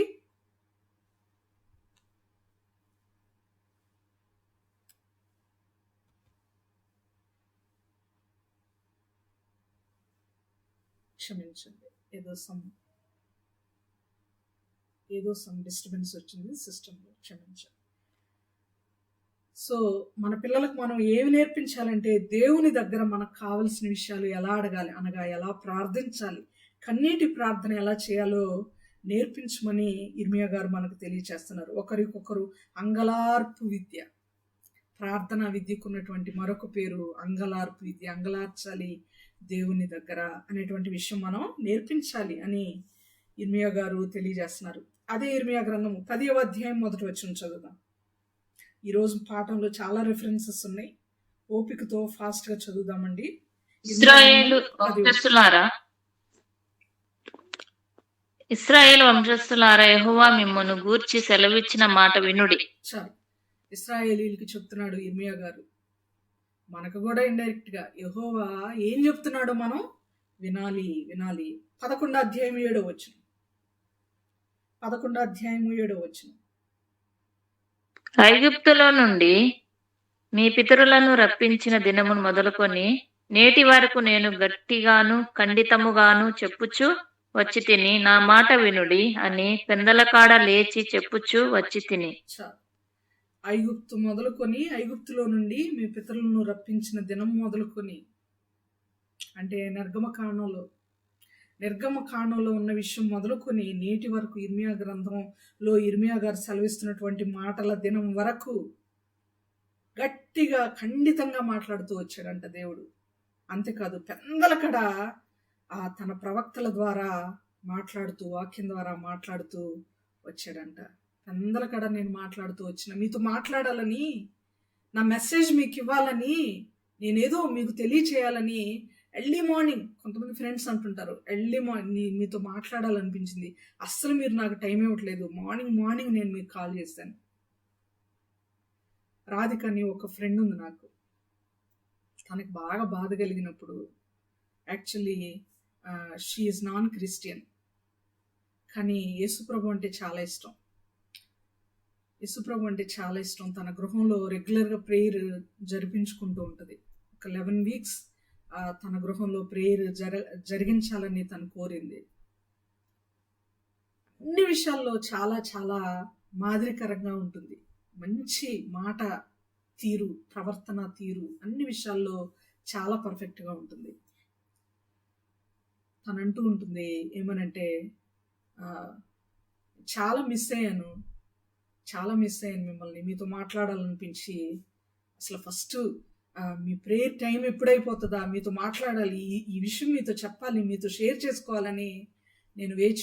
క్షమించండి, ఏదో సమ్ డిస్టర్బెన్స్ వచ్చింది సిస్టంలో, క్షమించండి. సో మన పిల్లలకు మనం ఏమి నేర్పించాలంటే దేవుని దగ్గర మనకు కావలసిన విషయాలు ఎలా అడగాలి అనగా ఎలా ప్రార్థించాలి, కన్నీటి ప్రార్థన ఎలా చేయాలో నేర్పించమని ఇర్మియా గారు మనకు తెలియచేస్తున్నారు. ఒకరికొకరు అంగలార్పు విద్య, ప్రార్థనా విద్యకు ఉన్నటువంటి మరొక పేరు అంగలార్పు విద్య. అంగలార్చాలి దేవుని దగ్గర అనేటువంటి విషయం మనం నేర్పించాలి అని ఇర్మియా గారు తెలియజేస్తున్నారు. అదే ఇర్మియా గ్రంథం 10వ అధ్యాయం 1వ వచనం చదువుదాం. ఈరోజు పాఠంలో చాలా రిఫరెన్సెస్ ఉన్నాయి, ఓపికతో ఫాస్ట్ గా చదువుదామండి. ఇశ్రాయేలు వంశస్థులారా, యెహోవా మిమ్మును గూర్చి సెలవిచ్చిన మాట వినుడి. చాలు, ఇశ్రాయేలీలకి చెప్తున్నాడు ఇర్మియా గారు, మనకు కూడా ఇండైరెక్ట్ గా యెహోవా ఏం చెప్తున్నాడో మనం వినాలి. 11వ అధ్యాయం 7వ వచనం. ఐగుప్తులో నుండి మీ పితరులను రప్పించిన దినమును మొదలుకొని నేటి వరకు నేను గట్టిగాను ఖండితముగాను చెప్పుచు వచ్చి తిని, నా మాట వినుడి అని పెందలకాడ లేచి చెప్పుచు వచ్చి తిని. ఐగుప్తు మొదలుకొని, ఐగుప్తులో నుండి మీ పితరులను రప్పించిన దినం మొదలుకొని, అంటే నిర్గమకాండంలో ఉన్న విషయం మొదలుకొని నేటి వరకు ఇర్మియా గ్రంథంలో ఇర్మియా గారు సెలవిస్తున్నటువంటి మాటల దినం వరకు గట్టిగా ఖండితంగా మాట్లాడుతూ వచ్చాడంట దేవుడు. అంతేకాదు పెందలకడ తన ప్రవక్తల ద్వారా మాట్లాడుతూ, వాక్యం ద్వారా మాట్లాడుతూ వచ్చాడంట. పెందలకడ నేను మాట్లాడుతూ వచ్చిన, మీతో మాట్లాడాలని, నా మెసేజ్ మీకు ఇవ్వాలని, నేనేదో మీకు తెలియచేయాలని ఎర్లీ మార్నింగ్, కొంతమంది ఫ్రెండ్స్ అంటుంటారు ఎర్లీ మార్నింగ్ మీతో మాట్లాడాలనిపించింది, అస్సలు మీరు నాకు టైం ఇవ్వట్లేదు, మార్నింగ్ నేను మీకు కాల్ చేశాను. రాధిక అని ఒక ఫ్రెండ్ ఉంది నాకు. తనకు బాగా బాధ కలిగినప్పుడు, actually she is non Christian, కానీ యేసుప్రభు అంటే చాలా ఇష్టం. తన గృహంలో రెగ్యులర్గా ప్రేయర్ జరిపించుకుంటూ ఉంటుంది. ఒక 11 weeks తన గృహంలో ప్రేయర్ జరిగించాలని తను కోరింది. అన్ని విషయాల్లో చాలా చాలా మాదిరికరంగా ఉంటుంది. మంచి మాట తీరు, ప్రవర్తన తీరు, అన్ని విషయాల్లో చాలా పర్ఫెక్ట్గా ఉంటుంది. తను అంటూ ఉంటుంది ఏమనంటే, చాలా మిస్ అయ్యాను మిమ్మల్ని, మీతో మాట్లాడాలనిపించి, అసలు ఫస్ట్ మీ ప్రేయర్ టైం ఎప్పుడైపోతుందా, మీతో మాట్లాడాలి, ఈ విషయం మీతో చెప్పాలి, మీతో షేర్ చేసుకోవాలని నేను వెయిట్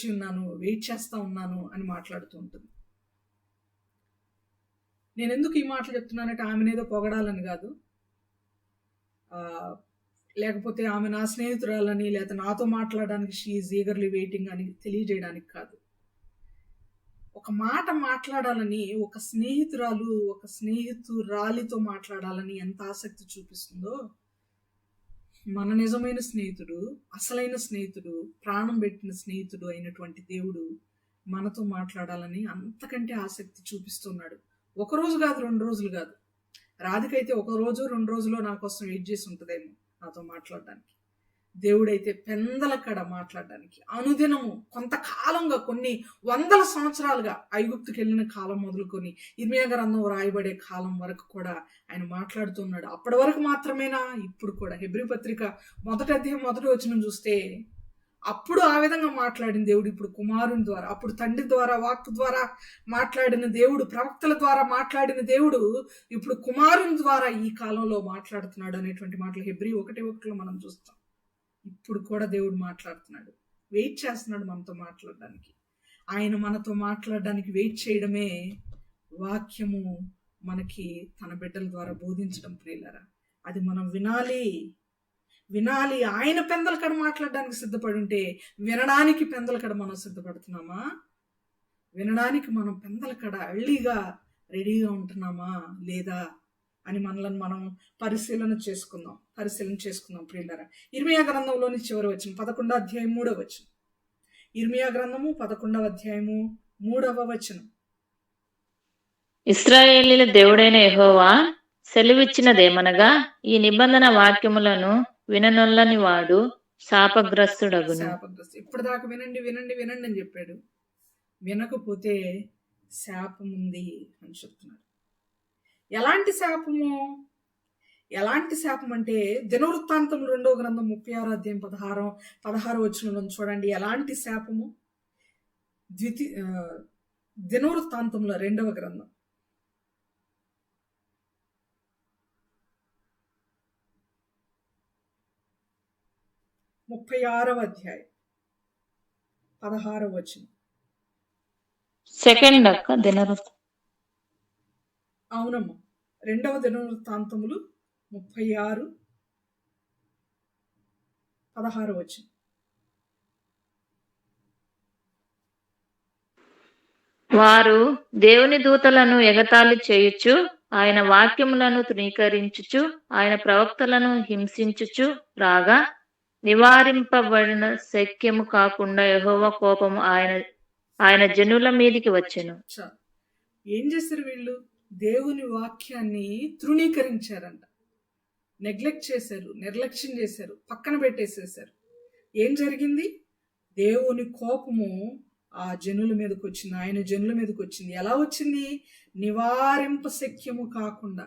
చేస్తూ ఉన్నాను అని మాట్లాడుతూ ఉంటుంది. నేను ఎందుకు ఈ మాటలు చెప్తున్నానంటే ఆమెనేదో పొగడాలని కాదు, లేకపోతే ఆమె నా స్నేహితురాలని, లేకపోతే నాతో మాట్లాడడానికి షీ ఈజ్ ఈగర్లీ వెయిటింగ్ అని తెలియజేయడానికి కాదు. ఒక మాట మాట్లాడాలని ఒక స్నేహితురాలితో మాట్లాడాలని ఎంత ఆసక్తి చూపిస్తుందో, మన నిజమైన స్నేహితుడు, అసలైన స్నేహితుడు, ప్రాణం పెట్టిన స్నేహితుడు అయినటువంటి దేవుడు మనతో మాట్లాడాలని అంతకంటే ఆసక్తి చూపిస్తున్నాడు. 1 రోజు కాదు, 2 రోజులు కాదు. రాధికైతే 1 రోజు 2 రోజులో నా కోసం వెయిట్ చేసి ఉంటుందేమో నాతో మాట్లాడడానికి. దేవుడైతే పెందలకడ మాట్లాడడానికి అనుదినము కొంతకాలంగా కొన్ని వందల సంవత్సరాలుగా ఐగుప్తుకి వెళ్ళిన కాలం మొదలుకొని ఇర్మియా గ్రంథం రాయబడే కాలం వరకు కూడా ఆయన మాట్లాడుతున్నాడు. అప్పటి వరకు మాత్రమేనా? ఇప్పుడు కూడా హెబ్రీ పత్రిక 1వ అధ్యాయం 1వ వచనం చూస్తే అప్పుడు ఆ విధంగా మాట్లాడిన దేవుడు ఇప్పుడు కుమారుని ద్వారా, అప్పుడు తండ్రి ద్వారా వాక్కు ద్వారా మాట్లాడిన దేవుడు, ప్రవక్తల ద్వారా మాట్లాడిన దేవుడు ఇప్పుడు కుమారుని ద్వారా ఈ కాలంలో మాట్లాడుతున్నాడు అనేటువంటి మాటలు హెబ్రీ 1:1 మనం చూస్తాం. ఇప్పుడు కూడా దేవుడు మాట్లాడుతున్నాడు, వెయిట్ చేస్తున్నాడు మనతో మాట్లాడడానికి. ఆయన మనతో మాట్లాడడానికి వెయిట్ చేయడమే వాక్యము మనకి తన బిడ్డల ద్వారా బోధించడం ప్రియులారా. అది మనం వినాలి. ఆయన పెందలకడ మాట్లాడడానికి సిద్ధపడి ఉంటే వినడానికి పెందలకడ మనం సిద్ధపడుతున్నామా? వినడానికి మనం పెందలకడ అళ్ళీగా రెడీగా ఉంటున్నామా లేదా అని మనలను మనం పరిశీలన చేసుకుందాం ప్రియులారా. ఇర్మియా గ్రంథంలోని చివరి వచనం 11వ అధ్యాయం 3వ వచనం. ఇర్మియా గ్రంథము 11వ అధ్యాయము 3వ వచనం. ఇశ్రాయేలీల దేవుడైన యెహోవా సెలవిచ్చినదేమనగా, ఈ నిబంధన వాక్యములను విననొల్లని వాడు శాపగ్రస్తుడగును. ఇప్పటిదాకా వినండి అని చెప్పాడు. వినకపోతే శాపం ఉంది అని చెప్తున్నాడు. ఎలాంటి శాపం అంటే దినవృత్తాంతం 2వ గ్రంథం 36వ అధ్యాయం 16వ వచనంలో చూడండి. ఎలాంటి శాపము? దినవృత్తాంతంలో 2వ గ్రంథం 36వ అధ్యాయం 16వ వచనం. సెకండ్ అక్క దినవృత్తాంతం. అవునమ్మా, 2వ దినవృత్తాంతములు 36:16 వచనం. వారు దేవుని దూతలను ఎగతాళి చేయుచు, ఆయన వాక్యములను తృణీకరించుచు, ఆయన ప్రవక్తలను హింసించుచు రాగా, నివారింపబడిన శక్యము కాకుండా యెహోవా కోపము ఆయన జనుల మీదికి వచ్చెను. ఏం చేశారు వీళ్ళు? దేవుని వాక్యాన్ని తృణీకరించారంట, నెగ్లెక్ట్ చేశారు, నిర్లక్ష్యం చేశారు, పక్కన పెట్టేసేసారు. ఏం జరిగింది? దేవుని కోపము ఆ జనుల మీదకి వచ్చింది, ఆయన జనుల మీదకి వచ్చింది. ఎలా వచ్చింది? నివారింప శక్యము కాకుండా.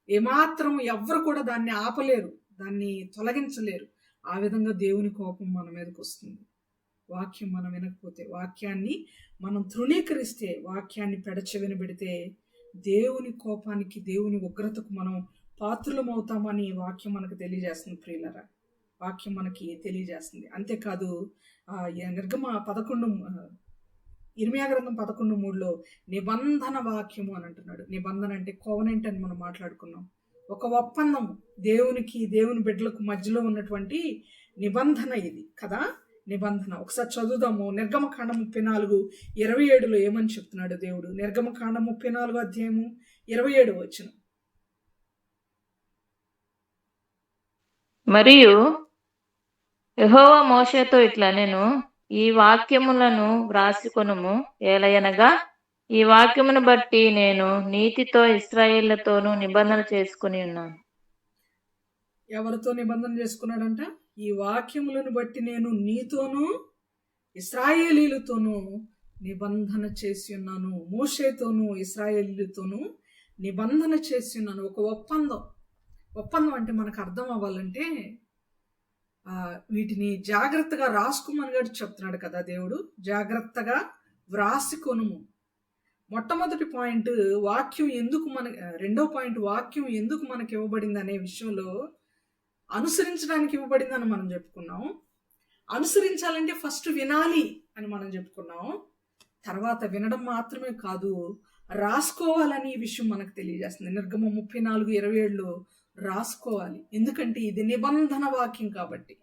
ఏమాత్రం ఎవ్వరు కూడా దాన్ని ఆపలేరు, దాన్ని తొలగించలేరు. ఆ విధంగా దేవుని కోపం మన మీదకి వస్తుంది. వాక్యం మనం వినకపోతే, వాక్యాన్ని మనం తృణీకరిస్తే, వాక్యాన్ని పెడచెవిన పెడితే దేవుని కోపానికి, దేవుని ఉగ్రతకు మనం పాత్రులమవుతామని వాక్యం మనకు తెలియజేస్తుంది ప్రియులరా. వాక్యం మనకి తెలియజేస్తుంది. అంతేకాదు ఇర్మియా గ్రంథం 11:3 నిబంధన వాక్యము అని అంటున్నాడు. నిబంధన అంటే కోవనెంట్ అని మనం మాట్లాడుకున్నాం. ఒక ఒప్పందం, దేవుని బిడ్డలకు మధ్యలో ఉన్నటువంటి నిబంధన ఇది కదా, నిబంధన. ఒకసారి చదువుదాము. నిర్గమకాండం 34:27 ఏమని చెప్తున్నాడు దేవుడు? నిర్గమకాండం 34వ అధ్యాయము 27వ వచనం. మరియు యెహోవా మోషేతో ఇట్లా నేను ఈ వాక్యములను వ్రాసికొనుము, ఏలయనగా ఈ వాక్యమును బట్టి నేను నీతితో ఇశ్రాయేళ్లతోనూ నిబంధన చేసుకుని ఉన్నాను. ఎవరితో నిబంధన చేసుకున్నాడంట? ఈ వాక్యములను బట్టి నేను నీతోనూ ఇశ్రాయేలీలతోనూ నిబంధన చేసి ఉన్నాను. మోషేతోనూ ఇశ్రాయేలీలతోనూ నిబంధన చేసి ఉన్నాను. ఒక ఒప్పందం అంటే మనకు అర్థం అవ్వాలంటే వీటిని జాగ్రత్తగా రాసుకోమని కూడా చెప్తున్నాడు కదా దేవుడు. జాగ్రత్తగా వ్రాసికొనుము. మొట్టమొదటి పాయింట్ వాక్యం ఎందుకు రెండో పాయింట్ వాక్యం ఎందుకు మనకి ఇవ్వబడింది అనే విషయంలో అనుసరించడానికి ఇవ్వబడిందని మనం చెప్పుకున్నాం. అనుసరించాలంటే ఫస్ట్ వినాలి అని మనం చెప్పుకున్నాం. తర్వాత వినడం మాత్రమే కాదు, రాసుకోవాలని ఈ విషయం మనకు తెలియజేస్తుంది. నిర్గమం 34:27 రాసుకోవాలి. ఎందుకంటే ఇది నిబంధన వాక్యం కాబట్టి.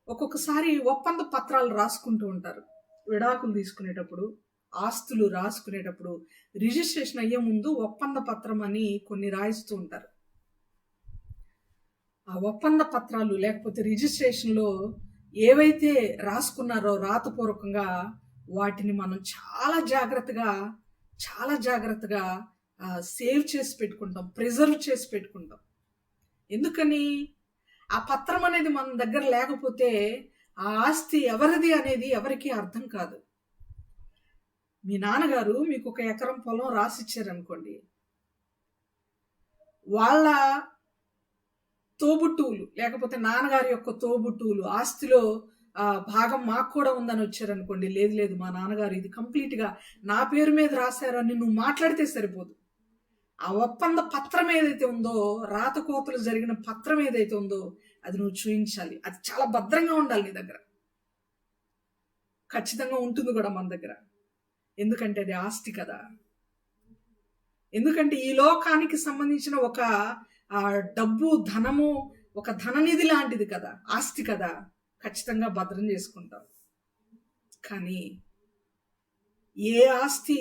ఒక్కొక్కసారి ఒప్పంద పత్రాలు రాసుకుంటూ ఉంటారు. విడాకులు తీసుకునేటప్పుడు, ఆస్తులు రాసుకునేటప్పుడు, రిజిస్ట్రేషన్ అయ్యే ముందు ఒప్పంద పత్రం అని కొన్ని రాయిస్తూ ఉంటారు. ఆ ఒప్పంద పత్రాలు లేకపోతే రిజిస్ట్రేషన్లో ఏవైతే రాసుకున్నారో రాతపూర్వకంగా వాటిని మనం చాలా జాగ్రత్తగా సేవ్ చేసి పెట్టుకుంటాం, ప్రిజర్వ్ చేసి పెట్టుకుంటాం. ఎందుకని? ఆ పత్రం అనేది మన దగ్గర లేకపోతే ఆ ఆస్తి ఎవరిది అనేది ఎవరికీ అర్థం కాదు. మీ నాన్నగారు మీకు 1 ఎకరం పొలం రాసిచ్చారనుకోండి, వాళ్ళ తోబుట్టువులు లేకపోతే నాన్నగారి యొక్క తోబుట్టువులు ఆస్తిలో భాగం మాకు కూడా ఉందని వచ్చారనుకోండి, లేదు లేదు మా నాన్నగారు ఇది కంప్లీట్గా నా పేరు మీద రాశారని నువ్వు మాట్లాడితే సరిపోదు. ఆ ఒప్పంద పత్రం ఏదైతే ఉందో, రాతకోతలు జరిగిన పత్రం ఏదైతే ఉందో అది నువ్వు చూపించాలి. అది చాలా భద్రంగా ఉండాలి నీ దగ్గర. ఖచ్చితంగా ఉంటుంది కూడా మన దగ్గర. ఎందుకంటే అది ఆస్తి కదా. ఎందుకంటే ఈ లోకానికి సంబంధించిన ఒక డబ్బు, ధనము ఒక ధననిధి లాంటిది కదా, ఆస్తి కదా, ఖచ్చితంగా భద్రం చేసుకుంటాం. కానీ ఏ ఆస్తి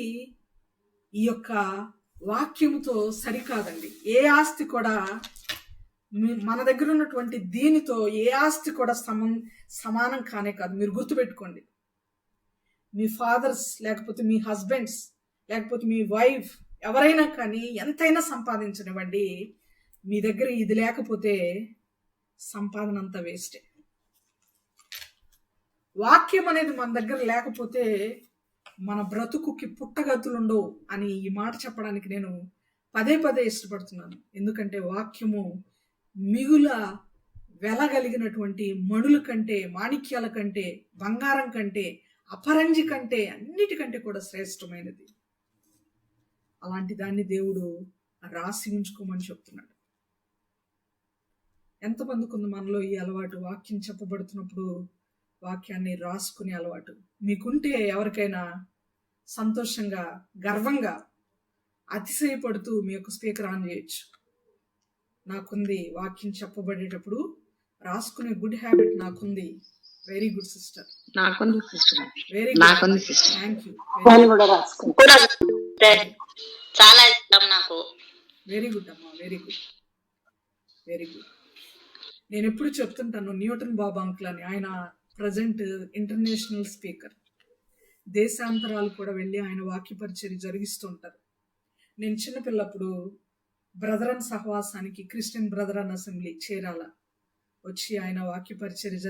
ఈ యొక్క వాక్యముతో సరికాదండి. ఏ ఆస్తి కూడా మన దగ్గర ఉన్నటువంటి దీనితో ఏ ఆస్తి కూడా సమానం కానే కాదు. మీరు గుర్తుపెట్టుకోండి. మీ ఫాదర్స్ లేకపోతే మీ హస్బెండ్స్ లేకపోతే మీ వైఫ్ ఎవరైనా కానీ ఎంతైనా సంపాదించనివ్వండి, మీ దగ్గర ఇది లేకపోతే సంపాదన అంతా వేస్టే. వాక్యం అనేది మన దగ్గర లేకపోతే మన బ్రతుకుకి పుట్టగతులుండవు అని ఈ మాట చెప్పడానికి నేను పదే పదే ఇష్టపడుతున్నాను. ఎందుకంటే వాక్యము మిగుల వెలగలిగినటువంటి మణుల కంటే, మాణిక్యాల కంటే, బంగారం కంటే, అపరంజి కంటే, అన్నిటికంటే కూడా శ్రేష్టమైనది. అలాంటి దాన్ని దేవుడు రాసి ఉంచుకోమని చెప్తున్నాడు. ఎంతమందికి ఉంది మనలో ఈ అలవాటు? వాక్యం చెప్పబడుతున్నప్పుడు వాక్యాన్ని రాసుకునే అలవాటు మీకుంటే ఎవరికైనా సంతోషంగా, గర్వంగా, అతిశయపడుతూ మీ యొక్క స్పీకర్ ఆన్ చేయొచ్చు. నాకుంది వాక్యం చెప్పబడేటప్పుడు రాసుకునే గుడ్ హ్యాబిట్ నాకుంది. Very good sister. నాకుంది సిస్టర్. వెరీ నాకుంది సిస్టర్. Thank you. చాలా ఇష్టం నాకు. వెరీ గుడ్ అమ్మా, వెరీ గుడ్, వెరీ గుడ్. నేను ఎప్పుడు చెప్తుంటాను, న్యూటన్ బాబు అంకుల్ అని, ఆయన ప్రజెంట్ ఇంటర్నేషనల్ స్పీకర్. దేశాంతరాలు కూడా వెళ్ళి ఆయన వాక్య పరిచర్య జరిగిస్తుంటారు. నేను చిన్నపిల్లప్పుడు బ్రదరన్ సహవాసానికి, క్రిస్టియన్ బ్రదరన్ అసెంబ్లీ చేరాల వచ్చి ఆయన వాక్య పరిచర్య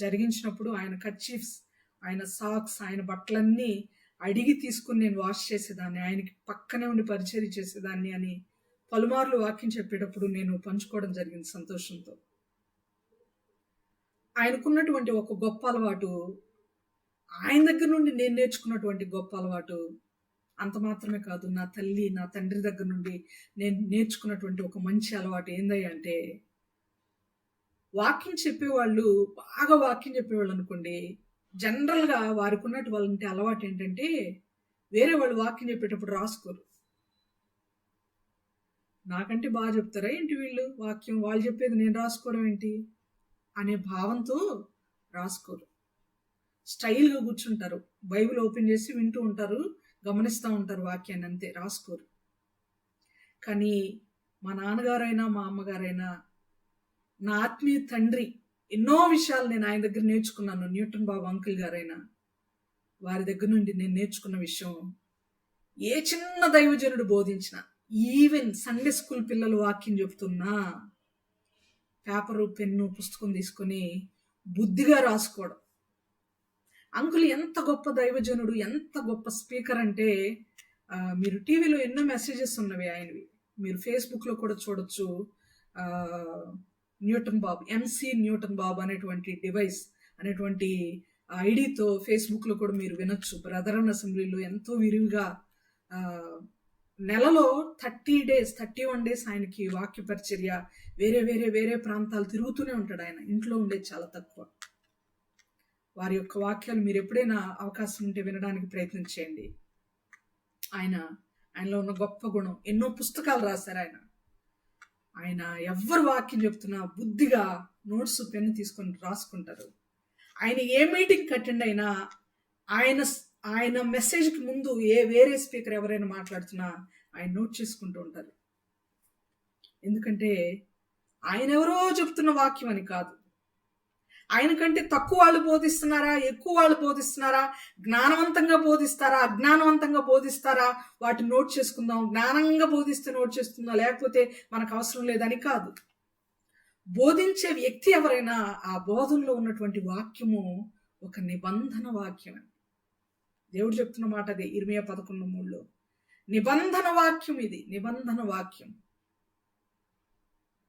జరిగించినప్పుడు ఆయన కర్చీఫ్స్, ఆయన సాక్స్, ఆయన బట్టలన్నీ అడిగి తీసుకుని నేను వాష్ చేసేదాన్ని, ఆయనకి పక్కనే ఉండి పరిచర్య చేసేదాన్ని అని పలుమార్లు వాక్యం చెప్పేటప్పుడు నేను పంచుకోవడం జరిగింది సంతోషంతో. ఆయనకున్నటువంటి ఒక గొప్ప అలవాటు, ఆయన దగ్గర నుండి నేను నేర్చుకున్నటువంటి గొప్ప అలవాటు అంత మాత్రమే కాదు, నా తల్లి, నా తండ్రి దగ్గర నుండి నేను నేర్చుకున్నటువంటి ఒక మంచి అలవాటు ఏందంటే, వాక్యం చెప్పేవాళ్ళు, బాగా వాక్యం చెప్పేవాళ్ళు అనుకోండి, జనరల్గా వారికి ఉన్నటువంటి అలవాటు ఏంటంటే వేరే వాళ్ళు వాక్యం చెప్పేటప్పుడు రాసుకోరు. నాకంటే బాగా చెప్తారా ఏంటి వీళ్ళు వాక్యం, వాళ్ళు చెప్పేది నేను రాసుకోవడం ఏంటి అనే భావంతో రాసుకోరు. స్టైల్గా కూర్చుంటారు, బైబిల్ ఓపెన్ చేసి వింటూ ఉంటారు, గమనిస్తూ ఉంటారు వాక్యాన్ని, అంతే, రాసుకోరు. కానీ మా నాన్నగారైనా మా అమ్మగారైనా, నా ఆత్మీయ తండ్రి, ఎన్నో విషయాలు నేను ఆయన దగ్గర నేర్చుకున్నాను. న్యూటన్ బాబు అంకుల్ గారైనా, వారి దగ్గర నుండి నేను నేర్చుకున్న విషయం, ఏ చిన్న దైవజనుడు బోధించిన, ఈవెన్ సండే స్కూల్ పిల్లలు వాక్యం చెప్తున్నా పేపరు, పెన్ను, పుస్తకం తీసుకొని బుద్ధిగా రాసుకోవడం. అంకుల్ ఎంత గొప్ప దైవజనుడు, ఎంత గొప్ప స్పీకర్ అంటే, మీరు టీవీలో ఎన్నో మెసేజెస్ ఉన్నవి ఆయనవి, మీరు ఫేస్బుక్లో కూడా చూడొచ్చు. న్యూటన్ బాబు, ఎంసీ న్యూటన్ బాబు అనేటువంటి డివైస్, అనేటువంటి ఐడితో ఫేస్బుక్లో కూడా మీరు వినొచ్చు. బ్రదరన్ అసెంబ్లీలో ఎంతో విరివిగా నెలలో 31 డేస్ ఆయనకి వాక్య పరిచర్య, వేరే ప్రాంతాలు తిరుగుతూనే ఉంటాడు ఆయన. ఇంట్లో ఉండేది చాలా తక్కువ. వారి యొక్క వాక్యాలు మీరు ఎప్పుడైనా అవకాశం ఉంటే వినడానికి ప్రయత్నం చేయండి. ఆయనలో ఉన్న గొప్ప గుణం, ఎన్నో పుస్తకాలు రాశారు ఆయన ఎవ్వరు వాక్యం చెప్తున్నా బుద్ధిగా నోట్స్, పెన్ను తీసుకొని రాసుకుంటారు. ఆయన ఏ మీటింగ్ అటెండ్ అయినా ఆయన మెసేజ్కి ముందు వేరే స్పీకర్ ఎవరైనా మాట్లాడుతున్నా ఆయన నోట్ చేసుకుంటూ ఉంటారు. ఎందుకంటే ఆయన ఎవరో చెప్తున్న వాక్యం అని కాదు. ఆయన కంటే తక్కువ వాళ్ళు బోధిస్తున్నారా, ఎక్కువ వాళ్ళు బోధిస్తున్నారా, జ్ఞానవంతంగా బోధిస్తారా, అజ్ఞానవంతంగా బోధిస్తారా, వాటిని నోట్ చేసుకుందాం, జ్ఞానంగా బోధిస్తే నోట్ చేసుకుందాం, లేకపోతే మనకు అవసరం లేదని కాదు. బోధించే వ్యక్తి ఎవరైనా ఆ బోధనలో ఉన్నటువంటి వాక్యము ఒక నిబంధన వాక్యం అని దేవుడు చెప్తున్న మాట అదే. ఇర్మియా 11:3 నిబంధన వాక్యం, ఇది నిబంధన వాక్యం.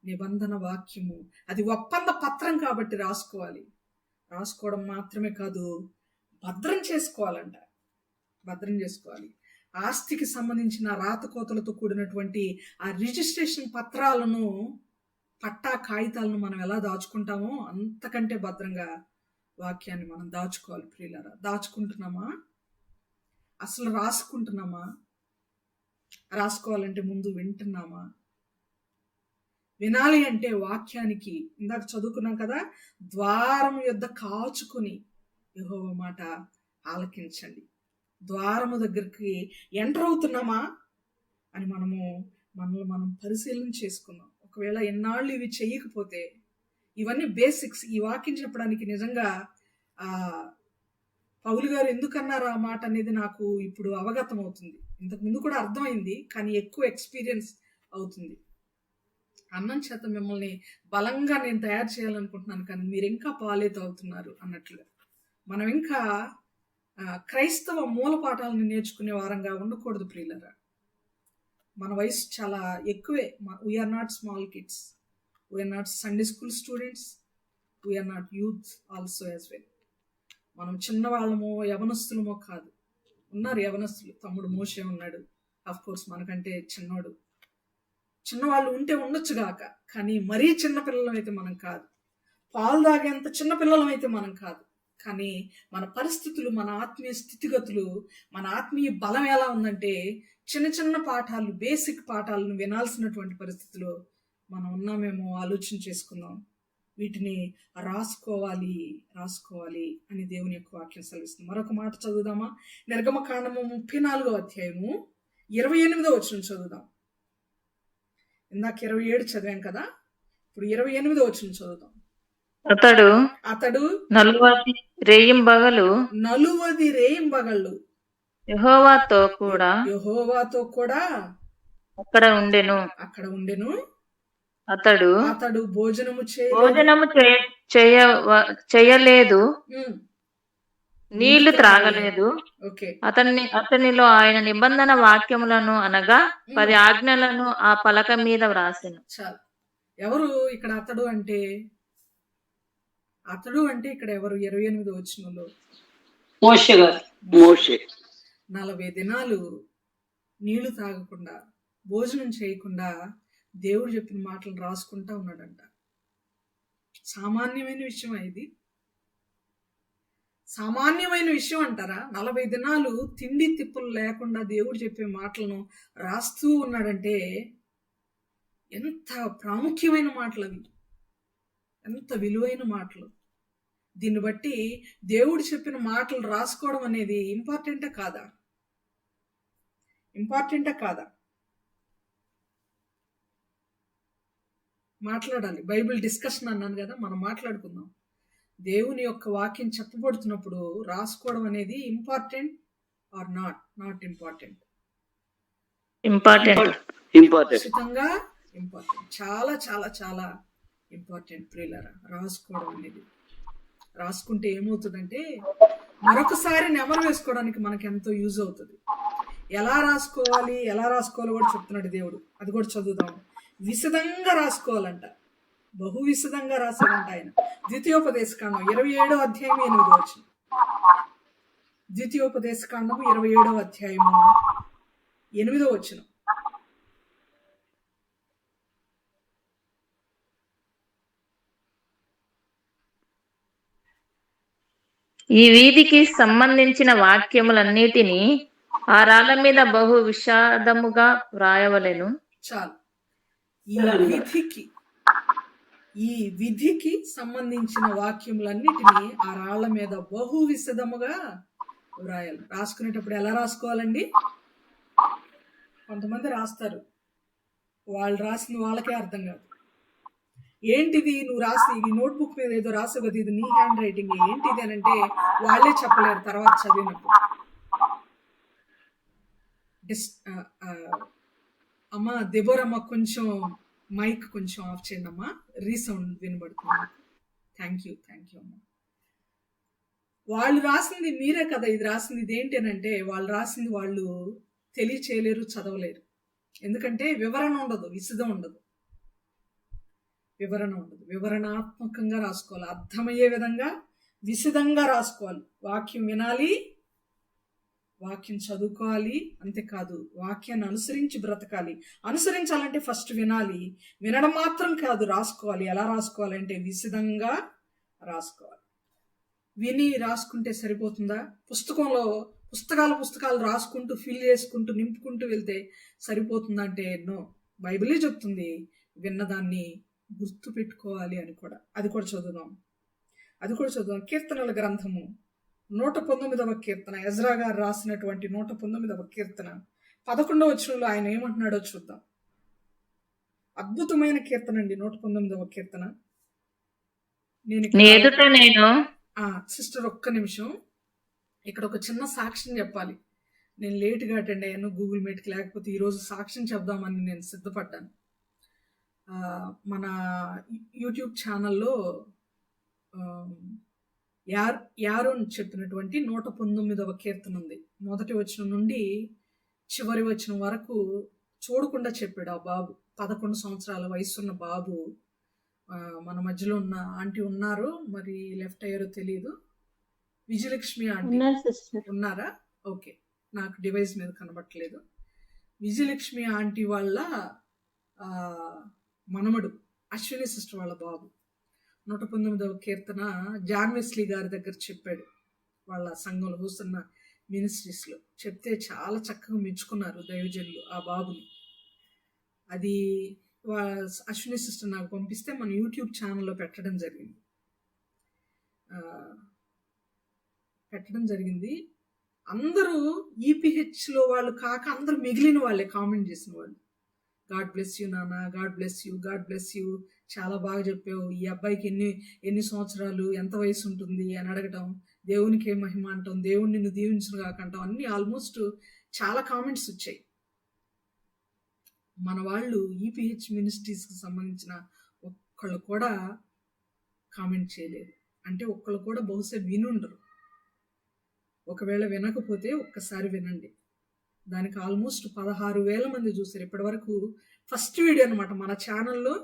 నిబంధన వాక్యము అది ఒప్పంద పత్రం కాబట్టి రాసుకోవడం మాత్రమే కాదు, భద్రం చేసుకోవాలంట. భద్రం చేసుకోవాలి. ఆస్తికి సంబంధించిన రాతకోతలతో కూడినటువంటి ఆ రిజిస్ట్రేషన్ పత్రాలను, పట్టా కాగితాలను మనం ఎలా దాచుకుంటామో అంతకంటే భద్రంగా వాక్యాన్ని మనం దాచుకోవాలి. ప్రియులారా, దాచుకుంటున్నామా? అసలు రాసుకుంటున్నామా? రాసుకోవాలంటే ముందు వింటున్నామా? వినాలి అంటే వాక్యానికి ఇందాక చదువుకున్నాం కదా, ద్వారము యొద్ద కాచుకుని యెహోవా మాట ఆలకించండి. ద్వారము దగ్గరికి ఎంటర్ అవుతున్నామా అని మనల్ని మనం పరిశీలన చేసుకున్నాం. ఒకవేళ ఎన్నాళ్ళు ఇవి చేయకపోతే, ఇవన్నీ బేసిక్స్. ఈ వాక్యం చెప్పడానికి నిజంగా పౌలు గారు ఎందుకన్నారు ఆ మాట అనేది నాకు ఇప్పుడు అవగతం అవుతుంది. ఇంతకు ముందు కూడా అర్థమైంది, కానీ ఎక్కువ ఎక్స్పీరియన్స్ అవుతుంది. అన్నం చేత మిమ్మల్ని బలంగా నేను తయారు చేయాలనుకుంటున్నాను, కానీ మీరు ఇంకా పాలే తాగుతున్నారు అన్నట్లుగా. మనం ఇంకా క్రైస్తవ మూల పాఠాలను నేర్చుకునే వారంగా ఉండకూడదు ప్రియులరా. మన వయసు చాలా ఎక్కువే. We're not small kids, we're not Sunday school students, we're not youth also as well. మనం చిన్నవాళ్ళమో యవనస్తులమో కాదు. ఉన్నారు యవనస్తులు, తమ్ముడు మోషే ఉన్నాడు, అఫ్ కోర్స్ మనకంటే చిన్నవాళ్ళు ఉంటే ఉండొచ్చు గాక, కానీ మరీ చిన్నపిల్లలం అయితే మనం కాదు. పాలు తాగేంత చిన్నపిల్లలం అయితే మనం కాదు. కానీ మన పరిస్థితులు, మన ఆత్మీయ స్థితిగతులు, మన ఆత్మీయ బలం ఎలా ఉందంటే చిన్న చిన్న పాఠాలు, బేసిక్ పాఠాలను వినాల్సినటువంటి పరిస్థితిలో మనం ఉన్నామేమో ఆలోచన చేసుకుందాం. వీటిని రాసుకోవాలి అని దేవుని యొక్క వాక్యం సెలవిస్తుంది. మరొక మాట చదువుదామా? నిర్గమకాండము 34వ అధ్యాయము 28వ వచనం చదువుదాం. ఇందాక 27 చదివాం కదా, ఇప్పుడు 28వ వచనం చదువుదాం. అతడు నలువది రేయింబగళ్ళు యెహోవాతో కూడా అక్కడ ఉండెను. అతడు భోజనము చేయలేదు, నీళ్లు త్రాగలేదు. అతనిలో ఆయన నిబంధన వాక్యములను అనగా 10 ఆజ్ఞలను ఆ పలక మీద వ్రాసెను. చాలు. ఎవరు ఇక్కడ అతడు అంటే ఇక్కడ ఎవరు? 28వ వచనంలో మోషే 40 దినాలు నీళ్లు తాగకుండా, భోజనం చేయకుండా దేవుడు చెప్పిన మాటలు రాసుకుంటా ఉన్నాడంట. సామాన్యమైన విషయం ఇది? సామాన్యమైన విషయం అంటారా? 40 దినాలు తిండి తిప్పులు లేకుండా దేవుడు చెప్పే మాటలను రాస్తూ ఉన్నాడంటే ఎంత ప్రాముఖ్యమైన మాటలు అవి, ఎంత విలువైన మాటలు. దీన్ని బట్టి దేవుడు చెప్పిన మాటలు రాసుకోవడం అనేది ఇంపార్టెంటా కాదా? మాట్లాడాలి. బైబిల్ డిస్కషన్ అన్నాను కదా, మనం మాట్లాడుకుందాం. దేవుని యొక్క వాక్యం చెప్పబడుతున్నప్పుడు రాసుకోవడం అనేది ఇంపార్టెంట్ ఆర్ నాట్ ఇంపార్టెంట్? ఖచ్చితంగా ఇంపార్టెంట్. చాలా చాలా చాలా ఇంపార్టెంట్ ప్రియులారా. రాసుకోవడం అనేది, రాసుకుంటే ఏమవుతుందంటే మరొకసారి నెమరు వేసుకోవడానికి మనకి ఎంతో యూజ్ అవుతుంది. ఎలా రాసుకోవాలో కూడా చెప్తున్నాడు దేవుడు. అది కూడా చదువుదాం. విశదంగా రాసుకోవాలంట, బహు విశదంగా రాశాడంట ఆయన. ద్వితీయోపదేశకాండం 27వ అధ్యాయం 8వ వచనం. ద్వితీయోపదేశకాండం 27వ అధ్యాయము 8వ వచనం. ఈ వీధికి సంబంధించిన వాక్యములన్నిటినీ ఆ రాళ్ల మీద బహు విషాదముగా వ్రాయవలెను. చాలు. ఈ విధికి సంబంధించిన వాక్యములన్నిటినీ ఆ రాళ్ల మీద బహు విశదముగా వ్రాయాలి. రాసుకునేటప్పుడు ఎలా రాసుకోవాలండి? కొంతమంది రాస్తారు, వాళ్ళు రాసిన వాళ్ళకే అర్థం కాదు. ఏంటిది నువ్వు రాసి ఈ నోట్బుక్ మీద ఏదో రాసావు కదా, ఇది నీ హ్యాండ్ రైటింగ్, ఏంటిది అని అంటే వాళ్ళే చెప్పలేరు తర్వాత చదివినప్పుడు. అమ్మ దెబోరమ్మ కొంచెం మైక్ కొంచెం ఆఫ్ చేయండి అమ్మా, రీసౌండ్ వినబడుతుంది. థ్యాంక్ యూ అమ్మా. వాళ్ళు రాసింది మీరే కదా ఇది రాసింది. ఇదేంటి అని అంటే వాళ్ళు రాసింది వాళ్ళు తెలియచేయలేరు, చదవలేరు. ఎందుకంటే వివరణ ఉండదు, విశదం ఉండదు, వివరణాత్మకంగా రాసుకోవాలి, అర్థమయ్యే విధంగా విశదంగా రాసుకోవాలి. వాక్యం వినాలి, వాక్యం చదువుకోవాలి, అంతేకాదు వాక్యాన్ని అనుసరించి బ్రతకాలి. అనుసరించాలంటే ఫస్ట్ వినాలి, వినడం మాత్రం కాదు, రాసుకోవాలి. ఎలా రాసుకోవాలంటే విశదంగా రాసుకోవాలి. విని రాసుకుంటే సరిపోతుందా? పుస్తకాలు రాసుకుంటూ ఫిల్ చేసుకుంటూ నింపుకుంటూ వెళ్తే సరిపోతుందా అంటే నో. బైబిలే చెప్తుంది విన్నదాన్ని గుర్తు పెట్టుకోవాలి అని కూడా. అది కూడా చదువుదాం. కీర్తనల గ్రంథము 119వ కీర్తన, ఎజ్రా గారు రాసినటువంటి 119వ కీర్తన 11వ వచనంలో ఆయన ఏమంటున్నాడో చూద్దాం. అద్భుతమైన కీర్తన అండి 119వ కీర్తన. నేను సిస్టర్ ఒక్క నిమిషం, ఇక్కడ ఒక చిన్న సాక్ష్యం చెప్పాలి. నేను లేట్గా అటెండ్ అయ్యాను గూగుల్ మీట్కి, లేకపోతే ఈరోజు సాక్ష్యం చెప్దామని నేను సిద్ధపడ్డాను. మన యూట్యూబ్ ఛానల్లో యారోన్ చెప్పినటువంటి 119వ కీర్తన ఉంది. మొదటి వచనం నుండి చివరి వచనం వరకు చూడకుండా చెప్పాడు ఆ బాబు. 11 సంవత్సరాల వయసున్న బాబు. మన మధ్యలో ఉన్న ఆంటీ ఉన్నారు, మరి లెఫ్ట్ అయ్యారో తెలియదు. విజయలక్ష్మి ఆంటీ ఉన్నారా? ఓకే, నాకు డివైస్ మీద కనబట్టలేదు. విజయలక్ష్మి ఆంటీ వాళ్ళ మనమడు అశ్విని సిస్టర్ వాళ్ళ బాబు 119వ కీర్తన జాన్ వెస్లీ గారి దగ్గర చెప్పాడు. వాళ్ళ సంఘంలో చూస్తున్న మినిస్ట్రీస్లో చెప్తే చాలా చక్కగా మెచ్చుకున్నారు దైవజనులు ఆ బాబుని. అది అశ్విని సిస్టర్ నాకు పంపిస్తే మన యూట్యూబ్ ఛానల్లో పెట్టడం జరిగింది. అందరూ ఈపీహెచ్లో వాళ్ళు కాక అందరూ మిగిలిన వాళ్ళే కామెంట్ చేసిన వాళ్ళు. గాడ్ బ్లెస్ యూ నాన్న, గాడ్ బ్లెస్ యూ, చాలా బాగా చెప్పావు, ఈ అబ్బాయికి ఎన్ని సంవత్సరాలు, ఎంత వయసు ఉంటుంది అని అడగటం, దేవునికి ఏ మహిమ అంటాం, దేవుణ్ణి నిన్ను దీవించును కాకంటాం, అన్నీ ఆల్మోస్ట్ చాలా కామెంట్స్ వచ్చాయి. మన వాళ్ళు ఈపీహెచ్ మినిస్ట్రీస్కి సంబంధించిన ఒక్కళ్ళు కూడా కామెంట్ చేయలేదు. అంటే ఒక్కళ్ళు కూడా బహుశా వినుండరు. ఒకవేళ వినకపోతే ఒక్కసారి వినండి. దానికి ఆల్మోస్ట్ 16,000 మంది చూసారు ఇప్పటి వరకు. ఫస్ట్ వీడియో అనమాట మన ఛానల్లో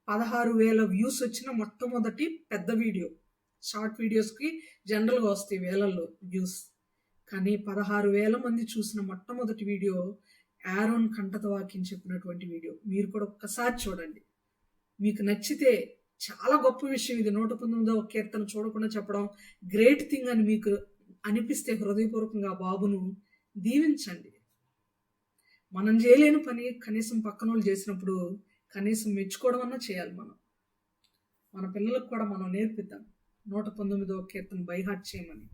16,000 వ్యూస్ వచ్చిన మొట్టమొదటి పెద్ద వీడియో. షార్ట్ వీడియోస్కి జనరల్గా వస్తాయి వేలల్లో వ్యూస్, కానీ 16,000 మంది చూసిన మొట్టమొదటి వీడియో యారోన్ కంఠత వాక్యం చెప్పినటువంటి వీడియో. మీరు కూడా ఒక్కసారి చూడండి, మీకు నచ్చితే చాలా గొప్ప విషయం ఇది. 119వ కీర్తన చూడకుండా చెప్పడం గ్రేట్ థింగ్ అని మీకు అనిపిస్తే హృదయపూర్వకంగా బాబును దీవించండి. మనం చేయలేని పని కనీసం పక్కన వాళ్ళు చేసినప్పుడు కనీసం మెచ్చుకోవడం అన్నా చేయాలి. మన పిల్లలకు కూడా మనం నేర్పిద్దాం 119వ కీర్తన బైహార్ట్ చేయమని.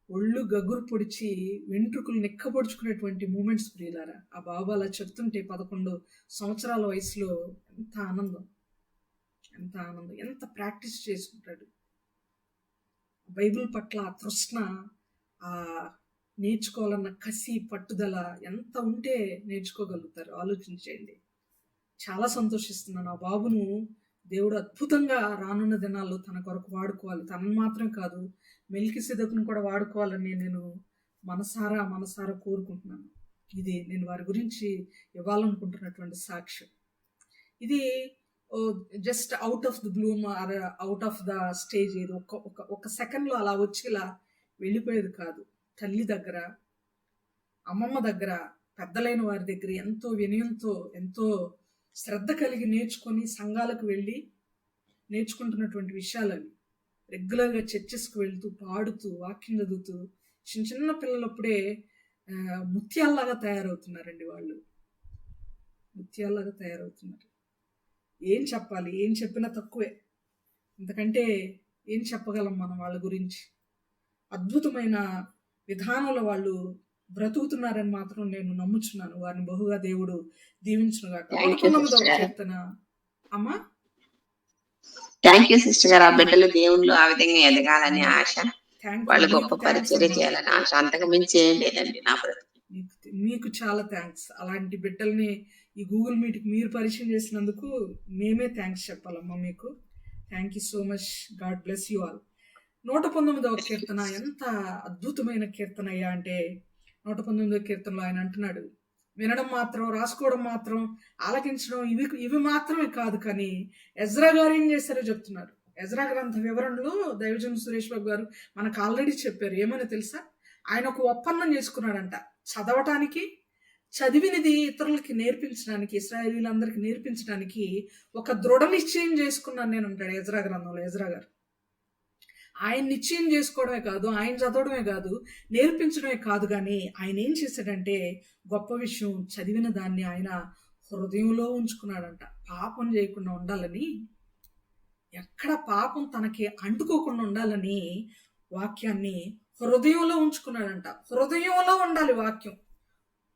ఒళ్ళు గగురు పొడిచి వెంట్రుకలు నిక్కపొడుచుకునేటువంటి మూమెంట్స్ ప్రియులారా. ఆ బాబు అలా చెప్తుంటే 11 సంవత్సరాల వయసులో ఎంత ఆనందం, ఎంత ప్రాక్టీస్ చేసుకుంటాడు. బైబిల్ పట్ల ఆ తృష్ణ, ఆ నేర్చుకోవాలన్న కసి, పట్టుదల ఎంత ఉంటే నేర్చుకోగలుగుతారు ఆలోచించేయండి. చాలా సంతోషిస్తున్నాను. ఆ బాబును దేవుడు అద్భుతంగా రానున్న దినాల్లో తన కొరకు వాడుకోవాలి. తనను మాత్రం కాదు, మెల్కిసెదకును కూడా వాడుకోవాలని నేను మనసారా కోరుకుంటున్నాను. ఇది నేను వారి గురించి ఇవ్వాలనుకుంటున్నటువంటి సాక్ష్యం. ఇది just out of the bloom or out of the stage. ఇది ఒక సెకండ్లో అలా వచ్చి ఇలా వెళ్ళిపోయేది కాదు. తల్లి దగ్గర, అమ్మమ్మ దగ్గర, పెద్దలైన వారి దగ్గర ఎంతో వినయంతో, ఎంతో శ్రద్ధ కలిగి నేర్చుకొని సంఘాలకు వెళ్ళి నేర్చుకుంటున్నటువంటి విషయాలు అవి. రెగ్యులర్గా చర్చెస్కి వెళ్తూ, పాడుతూ, వాక్యం చదువుతూ, చిన్న పిల్లలప్పుడే ముత్యాల్లాగా తయారవుతున్నారండి వాళ్ళు. ముత్యాల్లాగా తయారవుతున్నారు. ఏం చెప్పాలి, ఏం చెప్పినా తక్కువే. ఎందుకంటే ఏం చెప్పగలం మనం వాళ్ళ గురించి. అద్భుతమైన విధానంలో వాళ్ళు బ్రతుకుతున్నారని మాత్రం నేను నమ్ముచున్నాను. వారిని బహుగా దేవుడు దీవించునుగాక. 119వ కీర్తన. అమ్మా థ్యాంక్ యూ సిస్టర్ గారు. ఆ బిడ్డలు దేవుళ్ళు ఆ విధంగా ఎదగాలని ఆశ, వాళ్ళు గొప్ప పరిచర్య చేయాలని ఆశ, అంతకు మించి ఏం లేదండి నా బ్రతుకు. మీకు చాలా థ్యాంక్స్. అలాంటి బిడ్డల్ని ఈ గూగుల్ మీట్కి మీరు పరిచయం చేసినందుకు మేమే థ్యాంక్స్ చెప్పాలమ్మా మీకు. Thank you so much. God bless you all. 119వ కీర్తన ఎంత అద్భుతమైన కీర్తన అయ్యా అంటే, 119వ కీర్తనలో ఆయన అంటున్నాడు, వినడం మాత్రం, రాసుకోవడం మాత్రం, ఆలకించడం ఇవి మాత్రమే కాదు, కానీ ఎజ్రా గారు ఏం చేశారో చెప్తున్నారు. ఎజ్రా గ్రంథ వివరణలో దైవజన్ సురేష్ బాబు గారు మనకు ఆల్రెడీ చెప్పారు. ఏమని తెలుసా? ఆయన ఒక ఒప్పందం చేసుకున్నాడంట, చదవటానికి, చదివినది ఇతరులకి నేర్పించడానికి, ఇశ్రాయేలీలందరికీ నేర్పించడానికి ఒక దృఢ నిశ్చయం చేసుకున్నాను నేను అంటాడు ఎజ్రా గ్రంథంలో ఎజ్రా గారు. ఆయన నిశ్చయం చేసుకోవడమే కాదు, ఆయన చదవడమే కాదు, నేర్పించడమే కాదు, కానీ ఆయన ఏం చేశాడంటే గొప్ప విషయం, చదివిన దాన్ని ఆయన హృదయంలో ఉంచుకున్నాడంట. పాపం చేయకుండా ఉండాలని, ఎక్కడ పాపం తనకి అంటుకోకుండా ఉండాలని వాక్యాన్ని హృదయంలో ఉంచుకున్నాడంట. హృదయంలో ఉండాలి వాక్యం.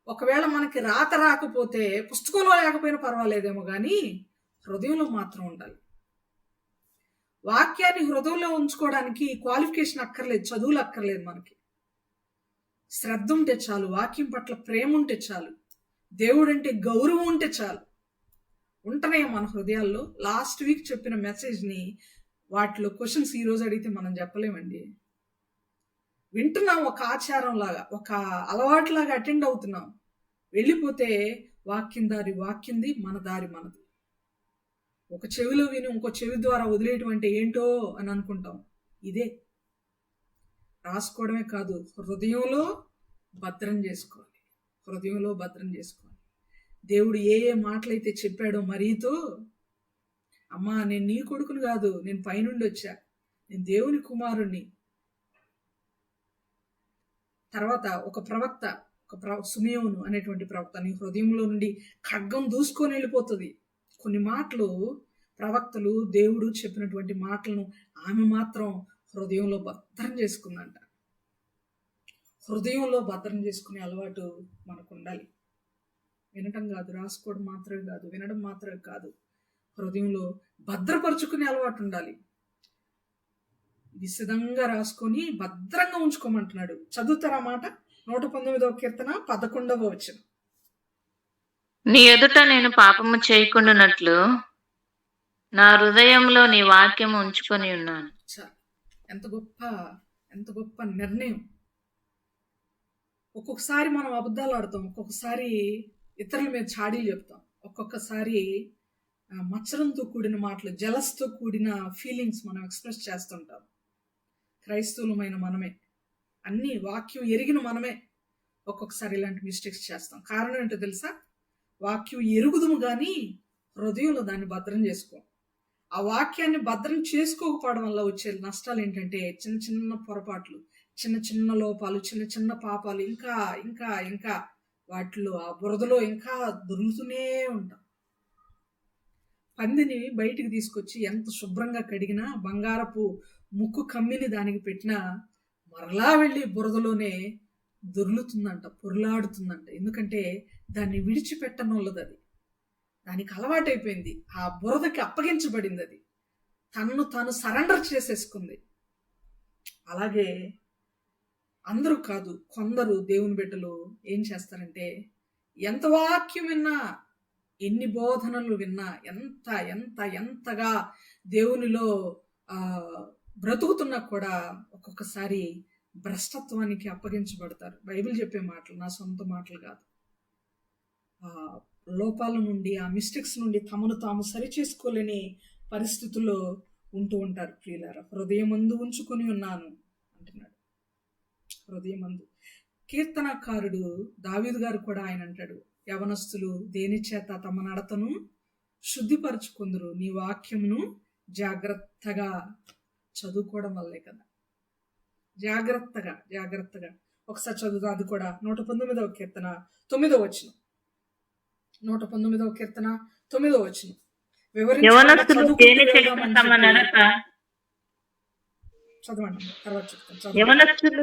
ఒకవేళ మనకి రాత రాకపోతే, పుస్తకంలో లేకపోయినా పర్వాలేదేమో, కానీ హృదయంలో మాత్రం ఉండాలి. వాక్యాన్ని హృదయంలో ఉంచుకోవడానికి క్వాలిఫికేషన్ అక్కర్లేదు, చదువులు అక్కర్లేదు. మనకి శ్రద్ధ ఉంటే చాలు, వాక్యం పట్ల ప్రేమ ఉంటే చాలు, దేవుడంటే గౌరవం ఉంటే చాలు, ఉంటనే మన హృదయాల్లో. లాస్ట్ వీక్ చెప్పిన మెసేజ్ని వాటిలో క్వశ్చన్స్ ఈరోజు అడిగితే మనం చెప్పలేమండి. వింటున్నాం ఒక ఆచారం లాగా, ఒక అలవాటులాగా అటెండ్ అవుతున్నాం. వెళ్ళిపోతే వాక్యం దారి వాక్యంది, మన దారి మనది. ఒక చెవిలో విని ఇంకో చెవి ద్వారా వదిలేయటం అంటే ఏంటో అని అనుకుంటాం. ఇదే రాసుకోవడమే కాదు, హృదయంలో భద్రం చేసుకోవాలి. హృదయంలో భద్రం చేసుకోవాలి. దేవుడు ఏ ఏ మాటలైతే చెప్పాడో మరీతో, అమ్మా నేను నీ కొడుకుని కాదు, నేను పైనుండి వచ్చా, నేను దేవుని కుమారుణ్ణి. తర్వాత ఒక ప్రవక్త, సుమయోను అనేటువంటి ప్రవక్త, నీ హృదయంలో నుండి ఖడ్గం దూసుకొని వెళ్ళిపోతుంది. కొన్ని మాటలు ప్రవక్తలు, దేవుడు చెప్పినటువంటి మాటలను ఆమె మాత్రం హృదయంలో భద్రం చేసుకుందంట. హృదయంలో భద్రం చేసుకునే అలవాటు మనకు ఉండాలి. వినటం కాదు, రాసుకోవడం మాత్రమే కాదు, వినడం మాత్రమే కాదు, హృదయంలో భద్రపరుచుకునే అలవాటు ఉండాలి. విశదంగా రాసుకొని భద్రంగా ఉంచుకోమంటున్నాడు. చదువుతారా మాట? 119వ కీర్తన 11వ వచనం. నీ ఎదుట నేను పాపము చేయకుండానట్లు నా హృదయంలో నీ వాక్యము ఉంచుకొని ఉన్నాను. ఎంత గొప్ప నిర్ణయం. ఒక్కొక్కసారి మనం అబద్ధాలు ఆడతాం, ఒక్కొక్కసారి ఇతరుల మీద చాడీలు చెప్తాం, ఒక్కొక్కసారి మచ్చరంతో కూడిన మాటలు, జలస్తో కూడిన ఫీలింగ్స్ మనం ఎక్స్ప్రెస్ చేస్తుంటాం. క్రైస్తవులమైన మనమే, అన్ని వాక్యం ఎరిగిన మనమే ఒక్కొక్కసారి ఇలాంటి మిస్టేక్స్ చేస్తాం. కారణం ఏంటో తెలుసా? వాక్యం ఎరుగుదుము కానీ హృదయంలో దాన్ని భద్రం చేసుకో. ఆ వాక్యాన్ని భద్రం చేసుకోకపోవడం వల్ల వచ్చే నష్టాలు ఏంటంటే చిన్న చిన్న పొరపాట్లు, చిన్న చిన్న లోపాలు, చిన్న చిన్న పాపాలు, ఇంకా ఇంకా ఇంకా వాటిలో ఆ బురదలో ఇంకా దొరుకుతూనే ఉంటాం. పందిని బయటికి తీసుకొచ్చి ఎంత శుభ్రంగా కడిగినా, బంగారపు ముక్కు కమ్మిని దానికి పెట్టినా మరలా వెళ్ళి బురదలోనే దొర్లుతుందంట, పొరులాడుతుందంట. ఎందుకంటే దాన్ని విడిచిపెట్టనోళ్ళది, అది దానికి అలవాటైపోయింది, ఆ బురదకి అప్పగించబడింది, అది తనను తాను సరెండర్ చేసేసుకుంది. అలాగే అందరూ కాదు, కొందరు దేవుని బిడ్డలు ఏం చేస్తారంటే, ఎంత వాక్యం విన్నా, ఎన్ని బోధనలు విన్నా, ఎంత ఎంత ఎంతగా దేవునిలో బ్రతుకుతున్నా కూడా ఒక్కొక్కసారి భ్రష్టత్వానికి అప్పగించబడతారు. బైబిల్ చెప్పే మాటలు, నా సొంత మాటలు కాదు. ఆ లోపాల నుండి, ఆ మిస్టేక్స్ నుండి తమను తాము సరి చేసుకోలేని పరిస్థితుల్లో ఉంటూ ఉంటారు. ప్రియులారా, హృదయమందు ఉంచుకొని ఉన్నాను అంటున్నాడు. హృదయమందు. కీర్తనకారుడు దావీదు గారు కూడా ఆయన అంటాడు, యవనస్తులు దేని చేత తమ నడతను శుద్ధిపరచుకుందరు, నీ వాక్యమును జాగ్రత్తగా చదువుకోవడం వల్లే కదా. జాగ్రత్తగా ఒకసారి చదువుతా. అది కూడా 119వ కీర్తన 9వ వచనం. 119వ కీర్తన 9వ వచనం. చదవండి, తర్వాత చెప్తాను. యవనస్తులు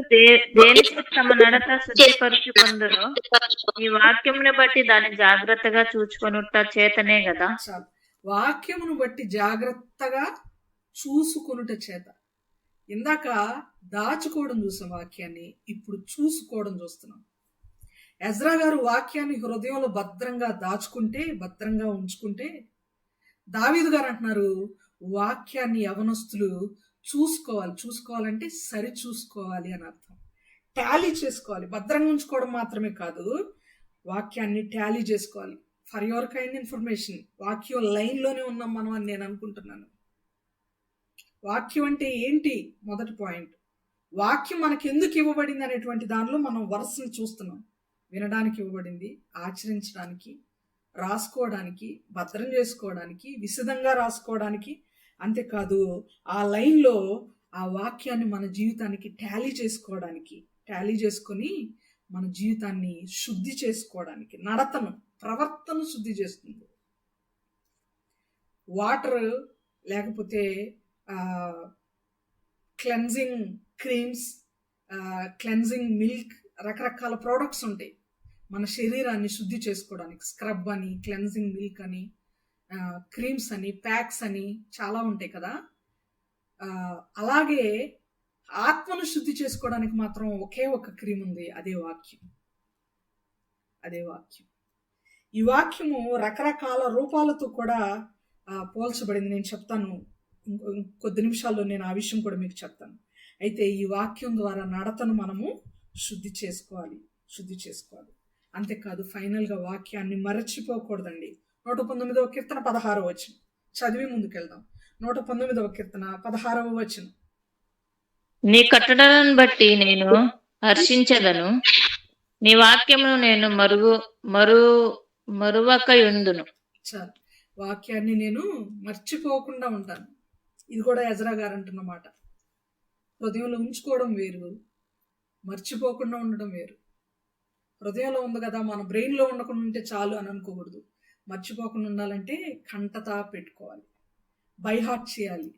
దేని తమ నడత శుద్ధిపరచుకుందరో ఈ వాక్యమును బట్టి దాన్ని జాగ్రత్తగా చూచుకొనుట చేతనే కదా. చాలు, వాక్యమును బట్టి జాగ్రత్తగా చూసుకొనుట చేత. ఇందాక దాచుకోవడం చూసాం వాక్యాన్ని, ఇప్పుడు చూసుకోవడం చూస్తున్నాం. ఎజ్రా గారు వాక్యాన్ని హృదయంలో భద్రంగా దాచుకుంటే, భద్రంగా ఉంచుకుంటే, దావీదు గారు అంటున్నారు వాక్యాన్ని యవనస్తులు చూసుకోవాలంటే సరి చూసుకోవాలి అని అర్థం. టాలీ చేసుకోవాలి. భద్రంగా ఉంచుకోవడం మాత్రమే కాదు, వాక్యాన్ని టాలీ చేసుకోవాలి. ఫర్ యువర్ కైండ్ ఇన్ఫర్మేషన్, వాక్యం లైన్లోనే ఉన్నాం మనం అని నేను అనుకుంటున్నాను. వాక్యం అంటే ఏంటి? మొదటి పాయింట్, వాక్యం మనకి ఎందుకు ఇవ్వబడింది అనేటువంటి దానిలో మనం వరుసను చూస్తున్నాం. వినడానికి ఇవ్వబడింది, ఆచరించడానికి, రాసుకోవడానికి, భద్రం చేసుకోవడానికి, విశదంగా రాసుకోవడానికి. అంతేకాదు ఆ లైన్లో ఆ వాక్యాన్ని మన జీవితానికి టాలీ చేసుకొని మన జీవితాన్ని శుద్ధి చేసుకోవడానికి, నడతను, ప్రవర్తన శుద్ధి చేస్తుంది. వాటర్ లేకపోతే క్లెన్జింగ్ క్రీమ్స్, క్లెన్జింగ్ మిల్క్, రకరకాల ప్రోడక్ట్స్ ఉంటాయి మన శరీరాన్ని శుద్ధి చేసుకోవడానికి. స్క్రబ్ అని, క్లెన్జింగ్ మిల్క్ అని, క్రీమ్స్ అని, ప్యాక్స్ అని చాలా ఉంటాయి కదా. అలాగే ఆత్మను శుద్ధి చేసుకోవడానికి మాత్రం ఒకే ఒక క్రీమ్ ఉంది, అదే వాక్యం. ఈ వాక్యము రకరకాల రూపాలతో కూడా పోల్చబడింది. నేను చెప్తాను కొద్ది నిమిషాల్లో, నేను ఆ విషయం కూడా మీకు చెప్తాను. అయితే ఈ వాక్యం ద్వారా నడతను మనము శుద్ధి చేసుకోవాలి. అంతేకాదు ఫైనల్గా వాక్యాన్ని మరచిపోకూడదండి. 119వ కీర్తన 16వ వచనం చదివి ముందుకెళ్దాం. 119వ కీర్తన 16వ వచనం. నీ కట్టడలను బట్టి నేను హర్షించదను, నీ వాక్యమును నేను మరువకయుందును. చాలు, వాక్యాన్ని నేను మర్చిపోకుండా ఉంటాను. ఇది కూడా ఎజ్రా గారు అంటున్న మాట. హృదయంలో ఉంచుకోవడం వేరు, మర్చిపోకుండా ఉండడం వేరు. హృదయంలో ఉంది కదా, మన బ్రెయిన్లో ఉండకుండా ఉంటే చాలు అని అనుకోకూడదు. మర్చిపోకుండా ఉండాలంటే కంటతా పెట్టుకోవాలి, బై హార్ట్ చేయాలి,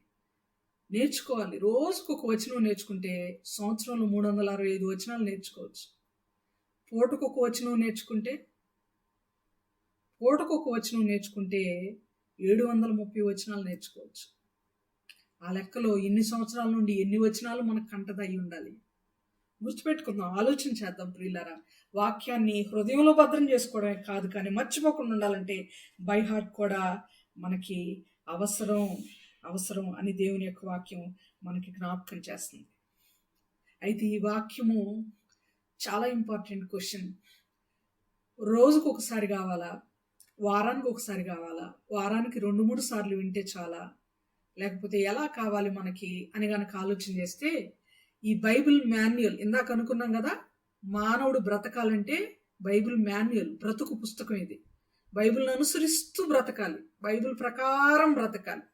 నేర్చుకోవాలి. రోజుకు ఒక వచనం నేర్చుకుంటే సంవత్సరంలో 365 వచనాలు నేర్చుకోవచ్చు. పూటకు ఒక వచనం నేర్చుకుంటే 730 వచనాలు నేర్చుకోవచ్చు. ఆ లెక్కలో ఎన్ని సంవత్సరాల నుండి ఎన్ని వచనాలు మనకు కంటదయ్యి ఉండాలి. గుర్తుపెట్టుకుందాం, ఆలోచన చేద్దాం ప్రియులారా. వాక్యాన్ని హృదయంలో భద్రం చేసుకోవడమే కాదు, కానీ మర్చిపోకుండా ఉండాలంటే బై హార్ట్ కూడా మనకి అవసరం అని దేవుని యొక్క వాక్యం మనకి జ్ఞాపకం చేస్తుంది. అయితే ఈ వాక్యము చాలా ఇంపార్టెంట్ క్వశ్చన్. రోజుకు ఒకసారి కావాలా, వారానికి ఒకసారి కావాలా, వారానికి 2-3 సార్లు వింటే చాలా, లేకపోతే ఎలా కావాలి మనకి అని కనుక ఆలోచన చేస్తే, ఈ బైబిల్ మాన్యువల్ ఇందాక అనుకున్నాం కదా, మానవుడు బ్రతకాలంటే బైబిల్ మాన్యువల్, బ్రతుకు పుస్తకం ఇది. బైబిల్ని అనుసరిస్తూ బ్రతకాలి, బైబిల్ ప్రకారం బ్రతకాలి.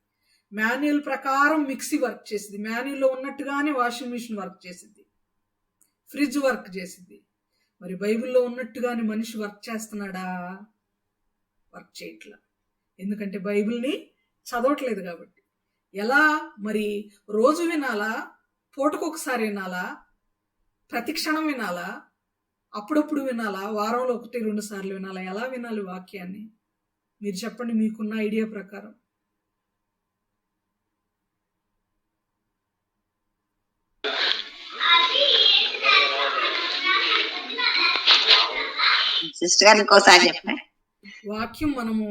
మాన్యువల్ ప్రకారం మిక్సీ వర్క్ చేసింది, మాన్యువల్లో ఉన్నట్టుగానే వాషింగ్ మిషన్ వర్క్ చేసింది, ఫ్రిడ్జ్ వర్క్ చేసింది. మరి బైబిల్లో ఉన్నట్టుగానే మనిషి వర్క్ చేస్తున్నాడా? వర్క్ చేయట్లా. ఎందుకంటే బైబిల్ని చదవట్లేదు కాబట్టి. ఎలా మరి? రోజు వినాలా, పూటకొకసారి వినాలా, ప్రతి క్షణం వినాలా, అప్పుడప్పుడు వినాలా, వారంలో 1-2 సార్లు వినాలా? ఎలా వినాలి వాక్యాన్ని? మీరు చెప్పండి, మీకున్న ఐడియా ప్రకారం. సిస్టర్ గారు ఇంకోసారి చెప్పండి. వాక్యం మనము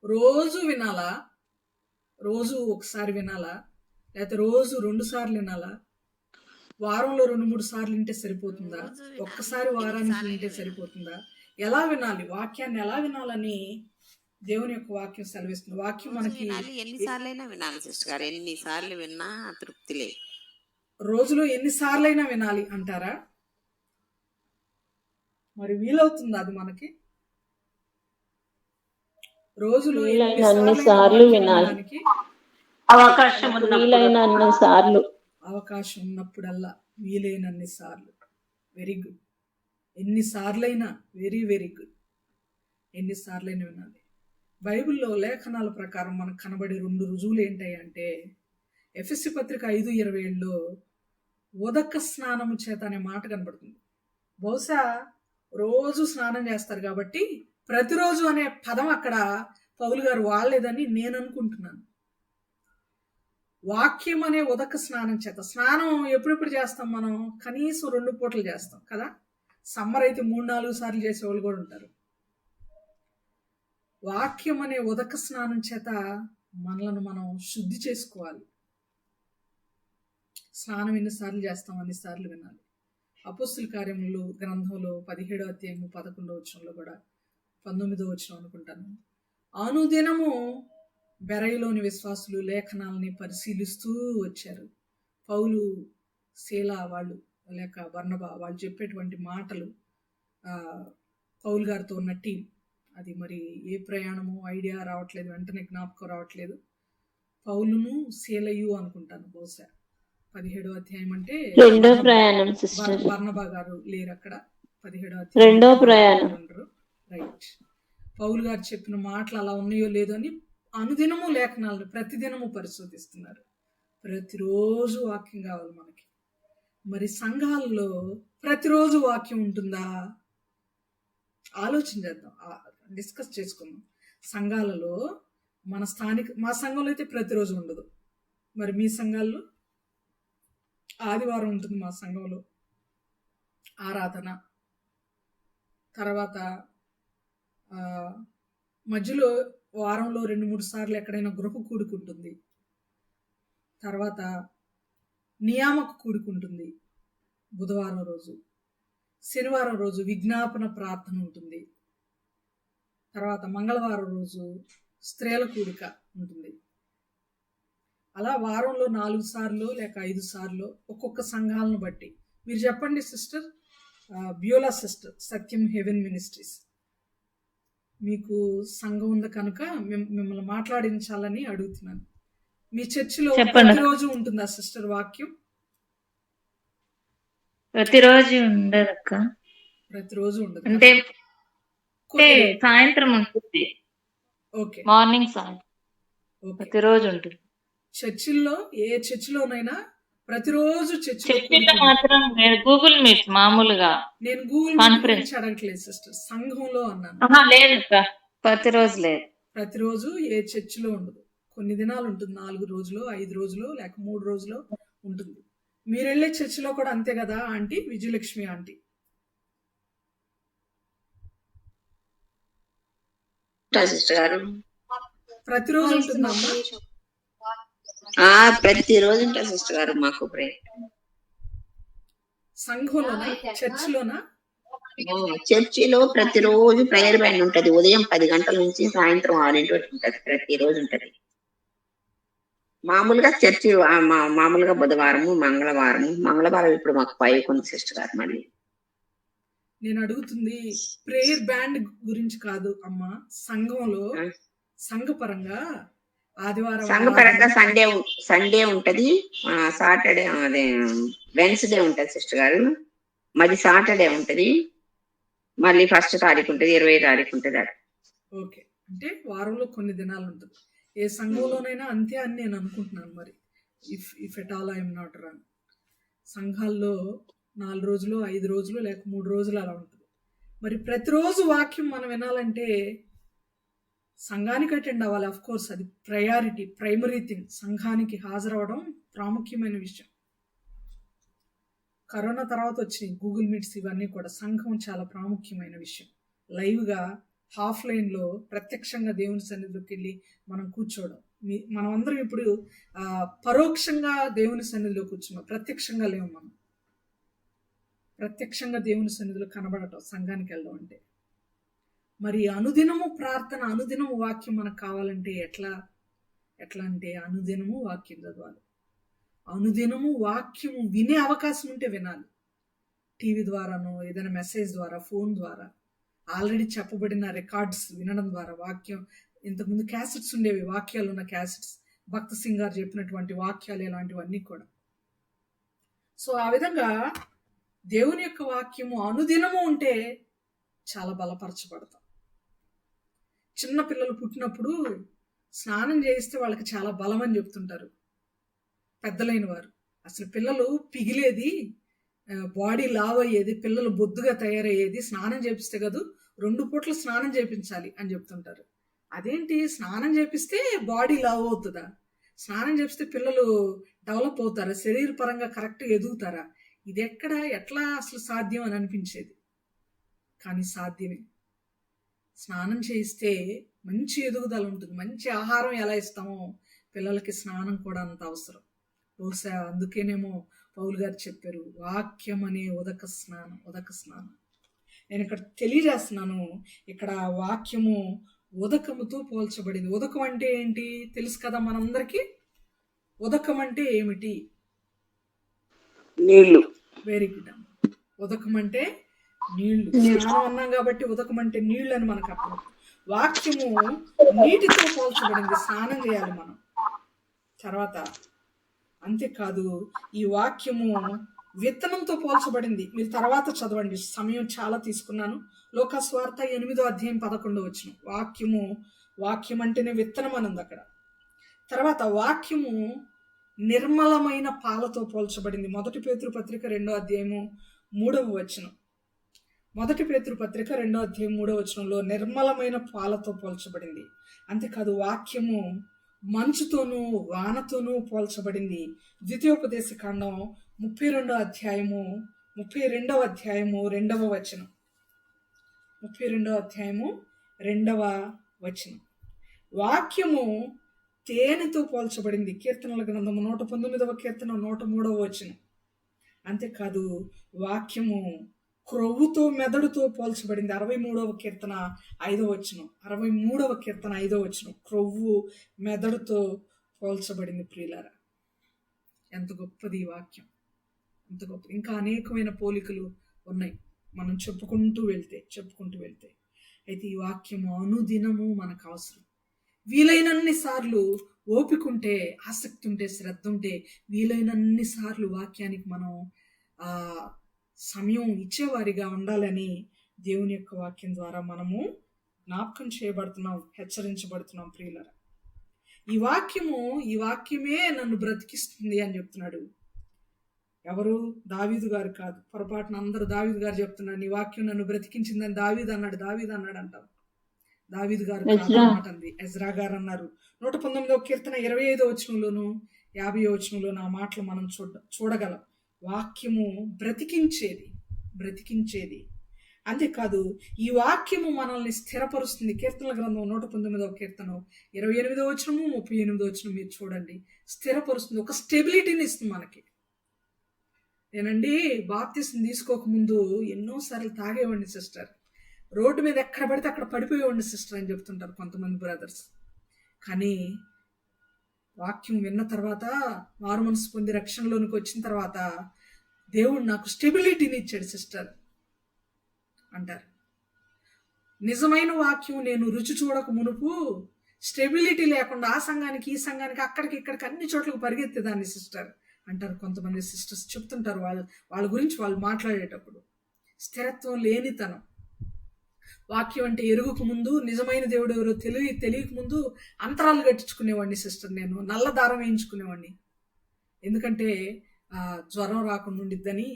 రోజు వినాలా, రోజు ఒకసారి వినాలా, లేకపోతే రోజు 2 సార్లు వినాలా, వారంలో 2-3 సార్లు వింటే సరిపోతుందా, ఒక్కసారి వారానికి వింటే సరిపోతుందా? ఎలా వినాలి వాక్యాన్ని? ఎలా వినాలని దేవుని యొక్క వాక్యం సెలవిస్తుంది. వాక్యం మనకి ఎన్నిసార్లైనా వినాలి సిస్టర్ గారు, ఎన్నిసార్లు విన్నా తృప్తి లేదు. రోజులో ఎన్నిసార్లైనా వినాలి అంటారా? మరి వీలవుతుందా అది మనకి? రోజులో ఎన్నిసార్లు వినాలి? అవకాశం ఉన్నప్పుడల్లా, వీలైనన్ని సార్లు. Very good. ఎన్నిసార్లైనా, వెరీ వెరీ గుడ్. ఎన్నిసార్లైనా వినాలి. బైబిల్లో లేఖనాల ప్రకారం మనకు కనబడే 2 రుజువులు ఏంటంటే, ఎఫెసీ పత్రిక 5:27లో ఉదక స్నానము చేత అనే మాట కనబడుతుంది. బహుశా రోజు స్నానం చేస్తారు కాబట్టి ప్రతిరోజు అనే పదం అక్కడ పౌలు గారు వాడలేదని నేను అనుకుంటున్నాను. వాక్యం అనే ఉదక స్నానం చేత. స్నానం ఎప్పుడెప్పుడు చేస్తాం మనం? కనీసం 2 పూటలు చేస్తాం కదా. సమ్మర్ అయితే 3-4 సార్లు చేసేవాళ్ళు కూడా ఉంటారు. వాక్యం అనే ఉదక స్నానం చేత మనలను మనం శుద్ధి చేసుకోవాలి. స్నానం ఎన్నిసార్లు చేస్తాం అన్నిసార్లు వినాలి. అపోస్తుల కార్యములు గ్రంథంలో 17వ అధ్యాయము 11వ వచనంలో కూడా 19వ వచనం అనుకుంటాను, అనుదినము బెరయలోని విశ్వాసులు లేఖనాలని పరిశీలిస్తూ వచ్చారు. పౌలు, శీలా వాళ్ళు లేక బర్నబా వాళ్ళు చెప్పేటువంటి మాటలు, పౌలు గారితో ఉన్న టీం, అది మరి ఏ ప్రయాణము ఐడియా రావట్లేదు, వెంటనే జ్ఞాపకం రావట్లేదు. పౌలును శీలయు అనుకుంటాను, బహుశా 17వ అధ్యాయం అంటే రెండో ప్రయాణం సిస్టర్. బర్నబా గారు లేరు అక్కడ, 17వ రెండో ప్రయాణం ఉండరు. రైట్. పౌలు గారు చెప్పిన మాటలు అలా ఉన్నాయో లేదో అని అనుదినము లేఖనాలను ప్రతిదినము పరిశోధిస్తున్నారు. ప్రతిరోజు వాక్యం కావాలి మనకి. మరి సంఘాలలో ప్రతిరోజు వాక్యం ఉంటుందా? ఆలోచన చేద్దాం, డిస్కస్ చేసుకుందాం. సంఘాలలో మా సంఘంలో అయితే ప్రతిరోజు ఉండదు. మరి మీ సంఘాల్లో? ఆదివారం ఉంటుంది మా సంఘంలో ఆరాధన. తర్వాత మధ్యలో వారంలో 2-3 సార్లు ఎక్కడైనా గృహ కూడుకుంటుంది. తర్వాత నియామక కూడుకుంటుంది బుధవారం రోజు. శనివారం రోజు విజ్ఞాపన ప్రార్థన ఉంటుంది. తర్వాత మంగళవారం రోజు స్త్రీల కూడిక ఉంటుంది. అలా వారంలో 4 సార్లు లేక 5 సార్లు ఒక్కొక్క సంఘాలను బట్టి. మీరు చెప్పండి సిస్టర్, బ్యూలా సిస్టర్, సత్యం హెవెన్ మినిస్ట్రీస్, మీకు సంఘం ఉంది కనుక మిమ్మల్ని మాట్లాడించాలని అడుగుతున్నాను. మీ చర్చిలో ప్రతిరోజు ఉంటుందా సిస్టర్ వాక్యం? ప్రతిరోజు ఉండదక్క, ప్రతిరోజు ఉండదు అంటే సాయంత్రం ఉంటుంది. ఓకే, మార్నింగ్ సాయంత్రం ప్రతిరోజు ఉంటుంది. చర్చిల్లో ఏ చర్చిలోనైనా ప్రతిరోజు చర్చిలో మాత్రం నేను గూగుల్ మీట్ మామూలుగా, నేను గూగుల్ కాన్ఫరెన్స్ అడగట్లేదు సిస్టర్, సంఘంలో అన్నాను. లేదు ప్రతిరోజు లేదు. ప్రతిరోజు ఏ చర్చిలో ఉండదు. కొన్ని దినాలు ఉంటుంది, 4 రోజులు 5 రోజులు లేక 3 రోజులు ఉంటుంది. మీరు వెళ్ళే చర్చిలో కూడా అంతే కదా ఆంటీ, విజయలక్ష్మి ఆంటీ? సిస్టర్ గారు ప్రతిరోజు ఉంటుందమ్మా? ప్రతిరోజు ఉంటుంది సిస్టర్ గారు మాకు ప్రేయర్. సంఘంలోనా చర్చిలోనా? చర్చిలో ప్రతిరోజు ప్రేయర్ బ్యాండ్ ఉంటది. ఉదయం 10 గంటల నుంచి సాయంత్రం 6 వరకు ఉంటది. ప్రతిరోజు ఉంటది. మామూలుగా చర్చి మామూలుగా బుధవారము మంగళవారం ఇప్పుడు మాకు 5 ఉంది సిస్టర్ గారు. మళ్ళీ నేను అడుగుతుంది ప్రేయర్ బ్యాండ్ గురించి కాదు అమ్మా, సంఘంలో సంఘపరంగా ఆదివారం సంఘపరంగా సండే ఉంటది, సాటర్డే అదే వెన్స్డే ఉంటది సిస్టర్ గారు, మళ్ళీ సాటర్డే ఉంటది, మళ్ళీ 1వ తారీఖు ఉంటది, 20వ తారీఖు ఉంటది. ఓకే, అంటే వారంలో కొన్ని దినాలు ఉంటుంది. ఏ సంఘంలోనైనా అంతే అని నేను అనుకుంటున్నాను. మరి if at all I'm not wrong, సంఘాల్లో 4 రోజులు 5 రోజులు లేక 3 రోజులు అలా ఉంటుంది. మరి ప్రతిరోజు వాక్యం మనం వినాలంటే సంఘానికి అటెండ్ అవ్వాలి. అఫ్ కోర్స్ అది ప్రయారిటీ, ప్రైమరీ థింగ్. సంఘానికి హాజరవడం ప్రాముఖ్యమైన విషయం. కరోనా తర్వాత వచ్చినాయి గూగుల్ మీట్స్, ఇవన్నీ కూడా. సంఘం చాలా ప్రాముఖ్యమైన విషయం. లైవ్గా ఆఫ్లైన్లో ప్రత్యక్షంగా దేవుని సన్నిధిలోకి వెళ్ళి మనం కూర్చోవడం. మనం అందరం ఇప్పుడు పరోక్షంగా దేవుని సన్నిధిలో కూర్చున్నాం, ప్రత్యక్షంగా లేవు. మనం ప్రత్యక్షంగా దేవుని సన్నిధిలో కనబడటం సంఘానికి వెళ్ళడం అంటే. మరి అనుదినము ప్రార్థన, అనుదినము వాక్యం మనకు కావాలంటే ఎట్లా అంటే అనుదినము వాక్యం చదవాలి. అనుదినము వాక్యము వినే అవకాశం ఉంటే వినాలి. టీవీ ద్వారానో ఏదైనా మెసేజ్ ద్వారా, ఫోన్ ద్వారా, ఆల్రెడీ చెప్పబడిన రికార్డ్స్ వినడం ద్వారా. వాక్యం ఇంతకుముందు క్యాసెట్స్ ఉండేవి, వాక్యాలు ఉన్న క్యాసెట్స్, భక్త సింగ్ గారు చెప్పినటువంటి వాక్యాలు, ఇలాంటివన్నీ కూడా. సో ఆ విధంగా దేవుని యొక్క వాక్యము అనుదినము ఉంటే చాలా బలపరచబడతాం. చిన్న పిల్లలు పుట్టినప్పుడు స్నానం చేయిస్తే వాళ్ళకి చాలా బలం అని చెప్తుంటారు పెద్దలైన వారు. అసలు పిల్లలు పిగిలేది, బాడీ లావ్ అయ్యేది, పిల్లలు బొద్దుగా తయారయ్యేది స్నానం చేపిస్తే కాదు, 2 పూటలు స్నానం చేయించాలి అని చెప్తుంటారు. అదేంటి, స్నానం చేపిస్తే బాడీ లావ్ అవుతుందా? స్నానం చేపిస్తే పిల్లలు డెవలప్ అవుతారా? శరీర పరంగా కరెక్ట్గా ఎదుగుతారా? ఇది ఎట్లా అసలు సాధ్యం అని అనిపించేది. కానీ సాధ్యమే. స్నానం చేయిస్తే మంచి ఎదుగుదల ఉంటుంది. మంచి ఆహారం ఎలా ఇస్తామో పిల్లలకి స్నానం కూడా అంత అవసరం. బహుశా అందుకేనేమో పౌలు గారు చెప్పారు, వాక్యం అనే ఉదక స్నానం. నేను ఇక్కడ తెలియజేస్తున్నాను, ఇక్కడ వాక్యము ఉదకముతో పోల్చబడింది. ఉదకం అంటే ఏంటి తెలుసు కదా మనందరికీ. ఉదకం అంటే ఏమిటి? నీళ్లు. వెరీ గుడ్ అమ్మ. ఉదకం అంటే నీళ్లు. స్నానం అన్నాం కాబట్టి ఉదకం అంటే నీళ్లు అని మనకు అర్థం. వాక్యము నీటితో పోల్చబడింది, స్నానం చేయాలి మనం. తర్వాత అంతేకాదు, ఈ వాక్యము విత్తనంతో పోల్చబడింది. మీరు తర్వాత చదవండి, సమయం చాలా తీసుకున్నాను. లోకాసువార్త 8వ అధ్యాయం 11వ వచనం. వాక్యం అంటేనే విత్తనం అని ఉంది అక్కడ. తర్వాత వాక్యము నిర్మలమైన పాలతో పోల్చబడింది. 1 పేతురు పత్రిక 2వ అధ్యాయము 3వ వచనం. 1 పేతురు పత్రిక 2వ అధ్యాయం 3వ వచనంలో నిర్మలమైన పాలతో పోల్చబడింది. అంతేకాదు వాక్యము మంచుతోనూ వానతోనూ పోల్చబడింది. ద్వితీయోపదేశ కాండం 32వ అధ్యాయము 2వ వచనం. 32వ అధ్యాయము 2వ వచనం. వాక్యము తేనెతో పోల్చబడింది. కీర్తనల గ్రంథము 119వ కీర్తన 103వ వచనం. అంతేకాదు వాక్యము క్రొవ్వుతో మెదడుతో పోల్చబడింది. 63వ కీర్తన 5వ వచనం. 63వ కీర్తన 5వ వచనం. క్రొవ్వు మెదడుతో పోల్చబడింది. ప్రియులారా, ఎంత గొప్పది ఈ వాక్యం, ఎంత గొప్పది. ఇంకా అనేకమైన పోలికలు ఉన్నాయి, మనం చెప్పుకుంటూ వెళ్తే. అయితే ఈ వాక్యము అనుదినము మనకు అవసరం. వీలైనన్ని సార్లు ఓపికంటే, ఆసక్తి ఉంటే, శ్రద్ధ ఉంటే వీలైనన్ని సార్లు వాక్యానికి మనం సమయం ఇచ్చేవారిగా ఉండాలని దేవుని యొక్క వాక్యం ద్వారా మనము జ్ఞాపకం చేయబడుతున్నాం, హెచ్చరించబడుతున్నాం. ప్రియులారా, ఈ వాక్యమే నన్ను బ్రతికిస్తుంది అని చెప్తున్నాడు. ఎవరు? దావీదు గారు కాదు. పొరపాటున అందరూ దావీదు గారు చెప్తున్నారు, నీ వాక్యం నన్ను బ్రతికించిందని దావీదు అన్నాడు అంటారు. దావీదు గారు కాదన్నమాట అంది. ఎజ్రా గారు అన్నారు. 119వ కీర్తన 25వ వచనంలోను 50వ వచనంలోను ఆ మాటలు మనం చూడగలం. వాక్యము బ్రతికించేది. అంతేకాదు ఈ వాక్యము మనల్ని స్థిరపరుస్తుంది. కీర్తనల గ్రంథం 119వ కీర్తన 28వ వచనము 38వ వచనం మీరు చూడండి. స్థిరపరుస్తుంది, ఒక స్టెబిలిటీని ఇస్తుంది మనకి. నేనండి బాప్తిసం తీసుకోకముందు ఎన్నోసార్లు తాగేవాడిని సిస్టర్. రోడ్డు మీద ఎక్కడ పడితే అక్కడ పడిపోయేవాడిని సిస్టర్ అని చెప్తుంటారు కొంతమంది బ్రదర్స్. కానీ వాక్యం విన్న తర్వాత, మారు మనసు పొంది రక్షణలోనికి వచ్చిన తర్వాత దేవుడు నాకు స్టెబిలిటీని ఇచ్చాడు సిస్టర్ అంటారు. నిజమైన వాక్యం నేను రుచి చూడక మునుపు స్టెబిలిటీ లేకుండా ఆ సంఘానికి ఈ సంఘానికి అక్కడికి ఇక్కడికి అన్ని చోట్లకు పరిగెత్తేదాన్ని సిస్టర్ అంటారు కొంతమంది సిస్టర్స్. చెప్తుంటారు వాళ్ళ గురించి వాళ్ళు మాట్లాడేటప్పుడు. స్థిరత్వం లేనితనం. వాక్యం అంటే ఎరుగుకు ముందు, నిజమైన దేవుడు ఎవరో తెలియక ముందు అంతరాలు కట్టించుకునేవాడిని సిస్టర్. నేను నల్ల దారం వేయించుకునేవాడిని. ఎందుకంటే జ్వరం రాకుండా ఉండిద్దని,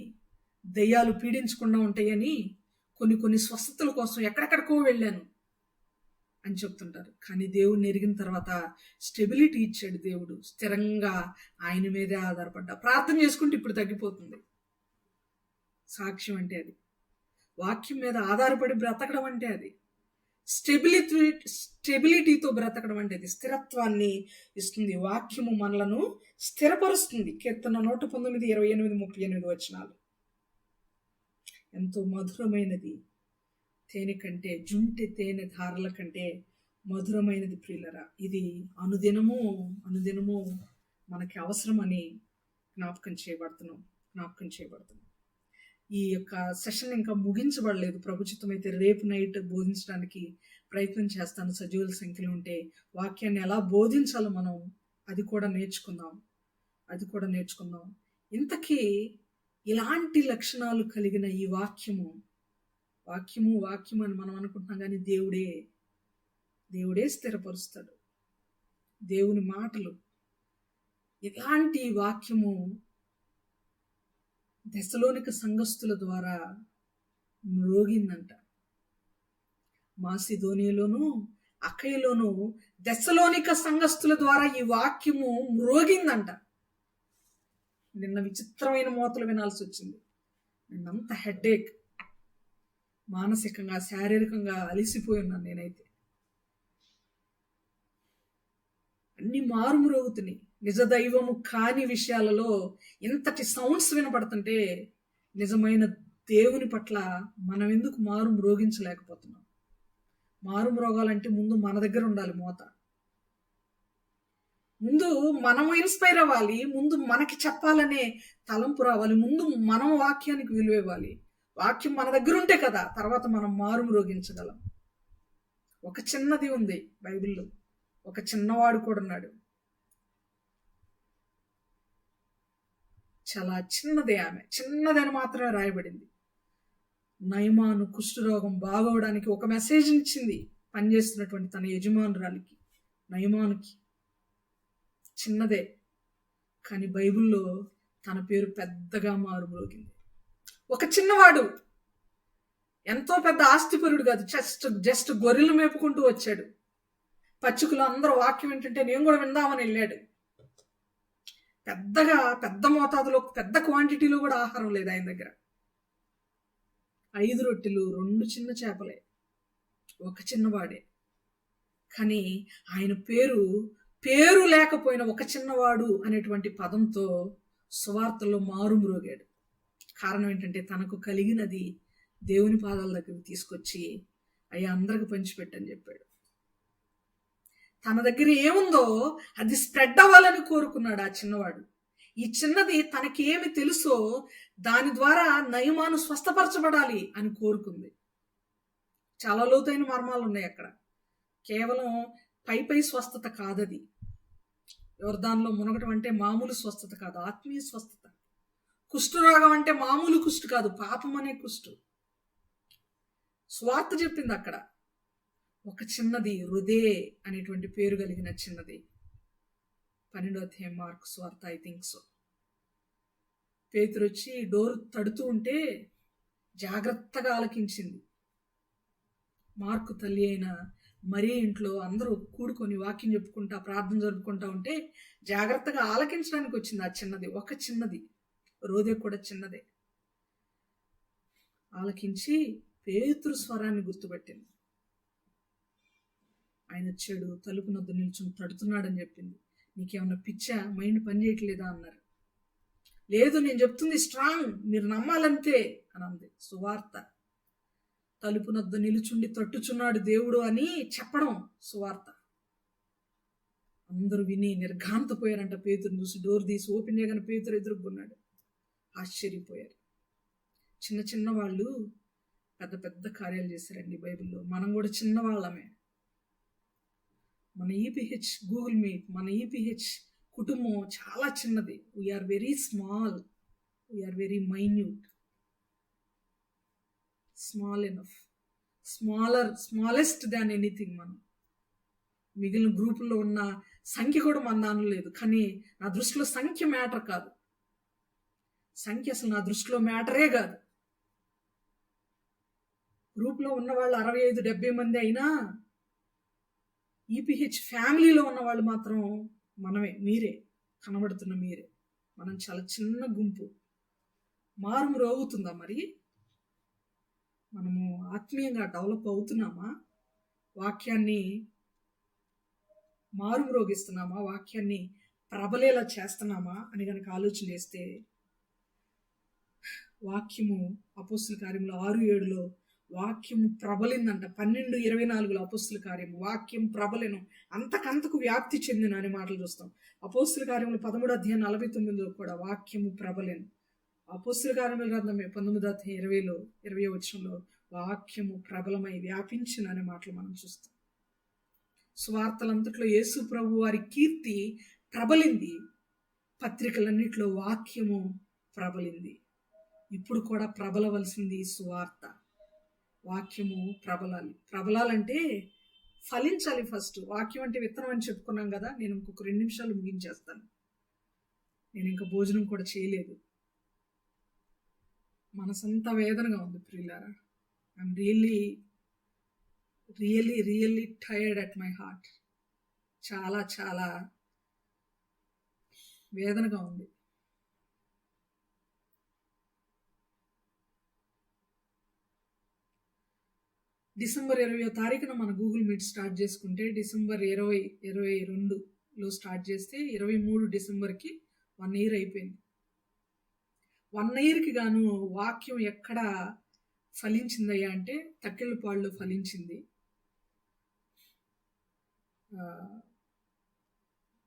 దెయ్యాలు పీడించకుండా ఉంటాయని, కొన్ని స్వస్థతల కోసం ఎక్కడెక్కడికో వెళ్ళాను అని చెప్తుంటారు. కానీ దేవుడిని ఎరిగిన తర్వాత స్టెబిలిటీ ఇచ్చాడు దేవుడు. స్థిరంగా ఆయన మీదే ఆధారపడ్డా. ప్రార్థన చేసుకుంటే ఇప్పుడు తగ్గిపోతుంది. సాక్ష్యం అంటే అది. వాక్యం మీద ఆధారపడి బ్రతకడం అంటే అది. స్టెబిలిటీతో బ్రతకడం అంటే అది. స్థిరత్వాన్ని ఇస్తుంది. వాక్యము మనలను స్థిరపరుస్తుంది. కీర్తన 119, 28, 38 వచనాలు. ఎంతో మధురమైనది. తేనె కంటే, జుంటి తేనె ధారల కంటే మధురమైనది ప్రియులరా. ఇది అనుదినము మనకి అవసరమని జ్ఞాపకం చేయబడుతున్నాం. ఈ యొక్క సెషన్ ఇంకా ముగించబడలేదు. ప్రభుచితం అయితే రేపు నైట్ బోధించడానికి ప్రయత్నం చేస్తాను. సజీవుల సంఖ్యలో ఉంటే వాక్యాన్ని ఎలా బోధించాలో మనం అది కూడా నేర్చుకుందాం. ఇంతకీ ఇలాంటి లక్షణాలు కలిగిన ఈ వాక్యము అని మనం అనుకుంటున్నాం, కానీ దేవుడే స్థిరపరుస్తాడు. దేవుని మాటలు. ఇలాంటి వాక్యము దెస్సలోనిక సంఘస్థుల ద్వారా మ్రోగిందంట. మాసిదోనియలోను అకయలోను దెస్సలోనిక సంఘస్థుల ద్వారా ఈ వాక్యము మ్రోగిందంట. నిన్న విచిత్రమైన మోతలు వినాల్సి వచ్చింది. నిన్నంత హెడ్ఏక్. మానసికంగా శారీరకంగా అలిసిపోయి ఉన్నాను నేనైతే. అన్ని మారుమ్రోగుతున్నాయి. నిజ దైవము కాని విషయాలలో ఇంతటి సౌండ్స్ వినపడుతుంటే నిజమైన దేవుని పట్ల మనం ఎందుకు మారు మ్రోగించలేకపోతున్నాం? మారు మ్రోగాలంటే ముందు మన దగ్గర ఉండాలి మోత. ముందు మనం ఇన్స్పైర్ అవ్వాలి, ముందు మనకి చెప్పాలనే తలంపు రావాలి, ముందు మనం వాక్యానికి విలువ ఇవ్వాలి. వాక్యం మన దగ్గర ఉంటే కదా తర్వాత మనం మారు మ్రోగించగలం. ఒక చిన్నది ఉంది బైబిల్లో, ఒక చిన్నవాడు కూడా ఉన్నాడు. చాలా చిన్నదే, ఆమె చిన్నదని మాత్రమే రాయబడింది. నయమాను కుష్ఠరోగం బాగవడానికి ఒక మెసేజ్ ఇచ్చింది పనిచేస్తున్నటువంటి తన యజమానురాలికి, నయమానుకి. చిన్నదే, కానీ బైబిల్లో తన పేరు పెద్దగా మారుమ్రోగింది. ఒక చిన్నవాడు, ఎంతో పెద్ద ఆస్తిపరుడు కాదు, జస్ట్ గొర్రెలు మేపుకుంటూ వచ్చాడు. పచ్చికులు అందరూ వాక్యం ఏంటంటే నేను కూడా విందామని వెళ్ళాడు. పెద్ద మోతాదులో పెద్ద క్వాంటిటీలో కూడా ఆహారం లేదు ఆయన దగ్గర. 5 రొట్టెలు 2 చిన్న చేపలే, ఒక చిన్నవాడే. కానీ ఆయన పేరు లేకపోయిన ఒక చిన్నవాడు అనేటువంటి పదంతో సువార్తల్లో మారుమ్రోగాడు. కారణం ఏంటంటే తనకు కలిగినది దేవుని పాదాల దగ్గరికి తీసుకొచ్చి అయ్యా అందరికి పంచిపెట్టని చెప్పాడు. తన దగ్గర ఏముందో అది స్ప్రెడ్ అవ్వాలని కోరుకున్నాడు ఆ చిన్నవాడు. ఈ చిన్నది తనకేమి తెలుసో దాని ద్వారా నయమాను స్వస్థపరచబడాలి అని కోరుకుంది. చాలా లోతైన మర్మాలు ఉన్నాయి అక్కడ. కేవలం పై స్వస్థత కాదది. యోర్దానులో మునగటం అంటే మామూలు స్వస్థత కాదు, ఆత్మీయ స్వస్థత. కుష్ఠరోగం అంటే మామూలు కుష్టు కాదు, పాపం అనే కుష్టు. స్వార్థ చెప్పింది అక్కడ. ఒక చిన్నది, హృదే అనేటువంటి పేరు కలిగిన చిన్నది. 12వ అధ్యాయం మార్కు స్వార్థ, ఐ థింక్ సో. పేతురు వచ్చి డోర్ తడుతూ ఉంటే జాగ్రత్తగా ఆలకించింది. మార్కు తల్లి అయిన మరీ ఇంట్లో అందరూ కూడుకొని వాక్యం చెప్పుకుంటా ప్రార్థన జరుపుకుంటా ఉంటే జాగ్రత్తగా ఆలకించడానికి వచ్చింది ఆ చిన్నది. ఒక చిన్నది, రోదే కూడా చిన్నదే. ఆలకించి పేతురు స్వరాన్ని గుర్తుపట్టింది. ఆయన వచ్చాడు, తలుపు నొద్ద నిల్చుని తడుతున్నాడని చెప్పింది. నీకేమన్నా పిచ్చా, మైండ్ పని చేయట్లేదా అన్నారు. లేదు, నేను చెప్తుంది స్ట్రాంగ్, మీరు నమ్మాలంతే అని అంది సువార్త. తలుపు నొద్ద నిలుచుండి తట్టుచున్నాడు దేవుడు అని చెప్పడం సువార్త. అందరూ విని నిర్ఘాంతపోయారంట. పేతురు చూసి డోర్ తీసి ఓపెన్ చేయగానే పేతురు ఎదురుకున్నాడు. ఆశ్చర్యపోయారు. చిన్న వాళ్ళు పెద్ద కార్యాలు చేశారండి బైబిల్లో. మనం కూడా చిన్నవాళ్ళమే. మన ఈపీహెచ్ గూగుల్ మీట్, మన ఈపీహెచ్ కుటుంబం చాలా చిన్నది. We're very small, we're very minute, small enough, smallest than anything. మనం మిగిలిన గ్రూపుల్లో ఉన్న సంఖ్య కూడా మన దానిలో లేదు. కానీ నా దృష్టిలో సంఖ్య మ్యాటర్ కాదు. సంఖ్య అసలు నా దృష్టిలో మ్యాటరే కాదు. గ్రూప్లో ఉన్న వాళ్ళు 65-70 మంది అయినా ఈపీహెచ్ ఫ్యామిలీలో ఉన్న వాళ్ళు మాత్రం మనమే, మీరే కనబడుతున్న మీరే. మనం చాలా చిన్న గుంపు. మారు రోగుతుందా మరి? మనము ఆత్మీయంగా డెవలప్ అవుతున్నామా? వాక్యాన్ని మారుమ్రోగిస్తున్నామా? వాక్యాన్ని ప్రబలేలా చేస్తున్నామా అని కనుక ఆలోచన చేస్తే, వాక్యము అపోస్తుల కార్యములు 6:7లో వాక్యము ప్రబలిందంట. 12:24లో అపోస్తుల కార్యము వాక్యం ప్రబలెను, అంతకంతకు వ్యాప్తి చెందిన అనే మాటలు చూస్తాం. అపోస్తుల కార్యములు 13వ అధ్యాయం 49లో కూడా వాక్యము ప్రబలెను. అపోస్తుల కార్యముల గ్రంథమే 19వ అధ్యాయం 20వ వచనంలో వాక్యము ప్రబలమై వ్యాపించిన అనే మాటలు మనం చూస్తాం. సువార్తలంతట్లో యేసు ప్రభు వారి కీర్తి ప్రబలింది. పత్రికలన్నిట్లో వాక్యము ప్రబలింది. ఇప్పుడు కూడా ప్రబలవలసింది సువార్త. వాక్యము ప్రబలాలంటే ఫలించాలి. ఫస్ట్ వాక్యం అంటే విత్తనం అని చెప్పుకున్నాం కదా. నేను ఇంకొక 2 నిమిషాలు ముగించేస్తాను. నేను ఇంకా భోజనం కూడా చేయలేదు. మనసంతా వేదనగా ఉంది ప్రియులారా. I'm really tired at my heart. చాలా వేదనగా ఉంది. డిసెంబర్ 20వ తారీఖున మన గూగుల్ మీట్ స్టార్ట్ చేసుకుంటే డిసెంబర్ 2022లో స్టార్ట్ చేస్తే 23 డిసెంబర్కి 1 ఇయర్ అయిపోయింది. 1 ఇయర్కి గాను వాక్యం ఎక్కడ ఫలించిందయ్యా అంటే తక్కెళ్ళపాడులో ఫలించింది.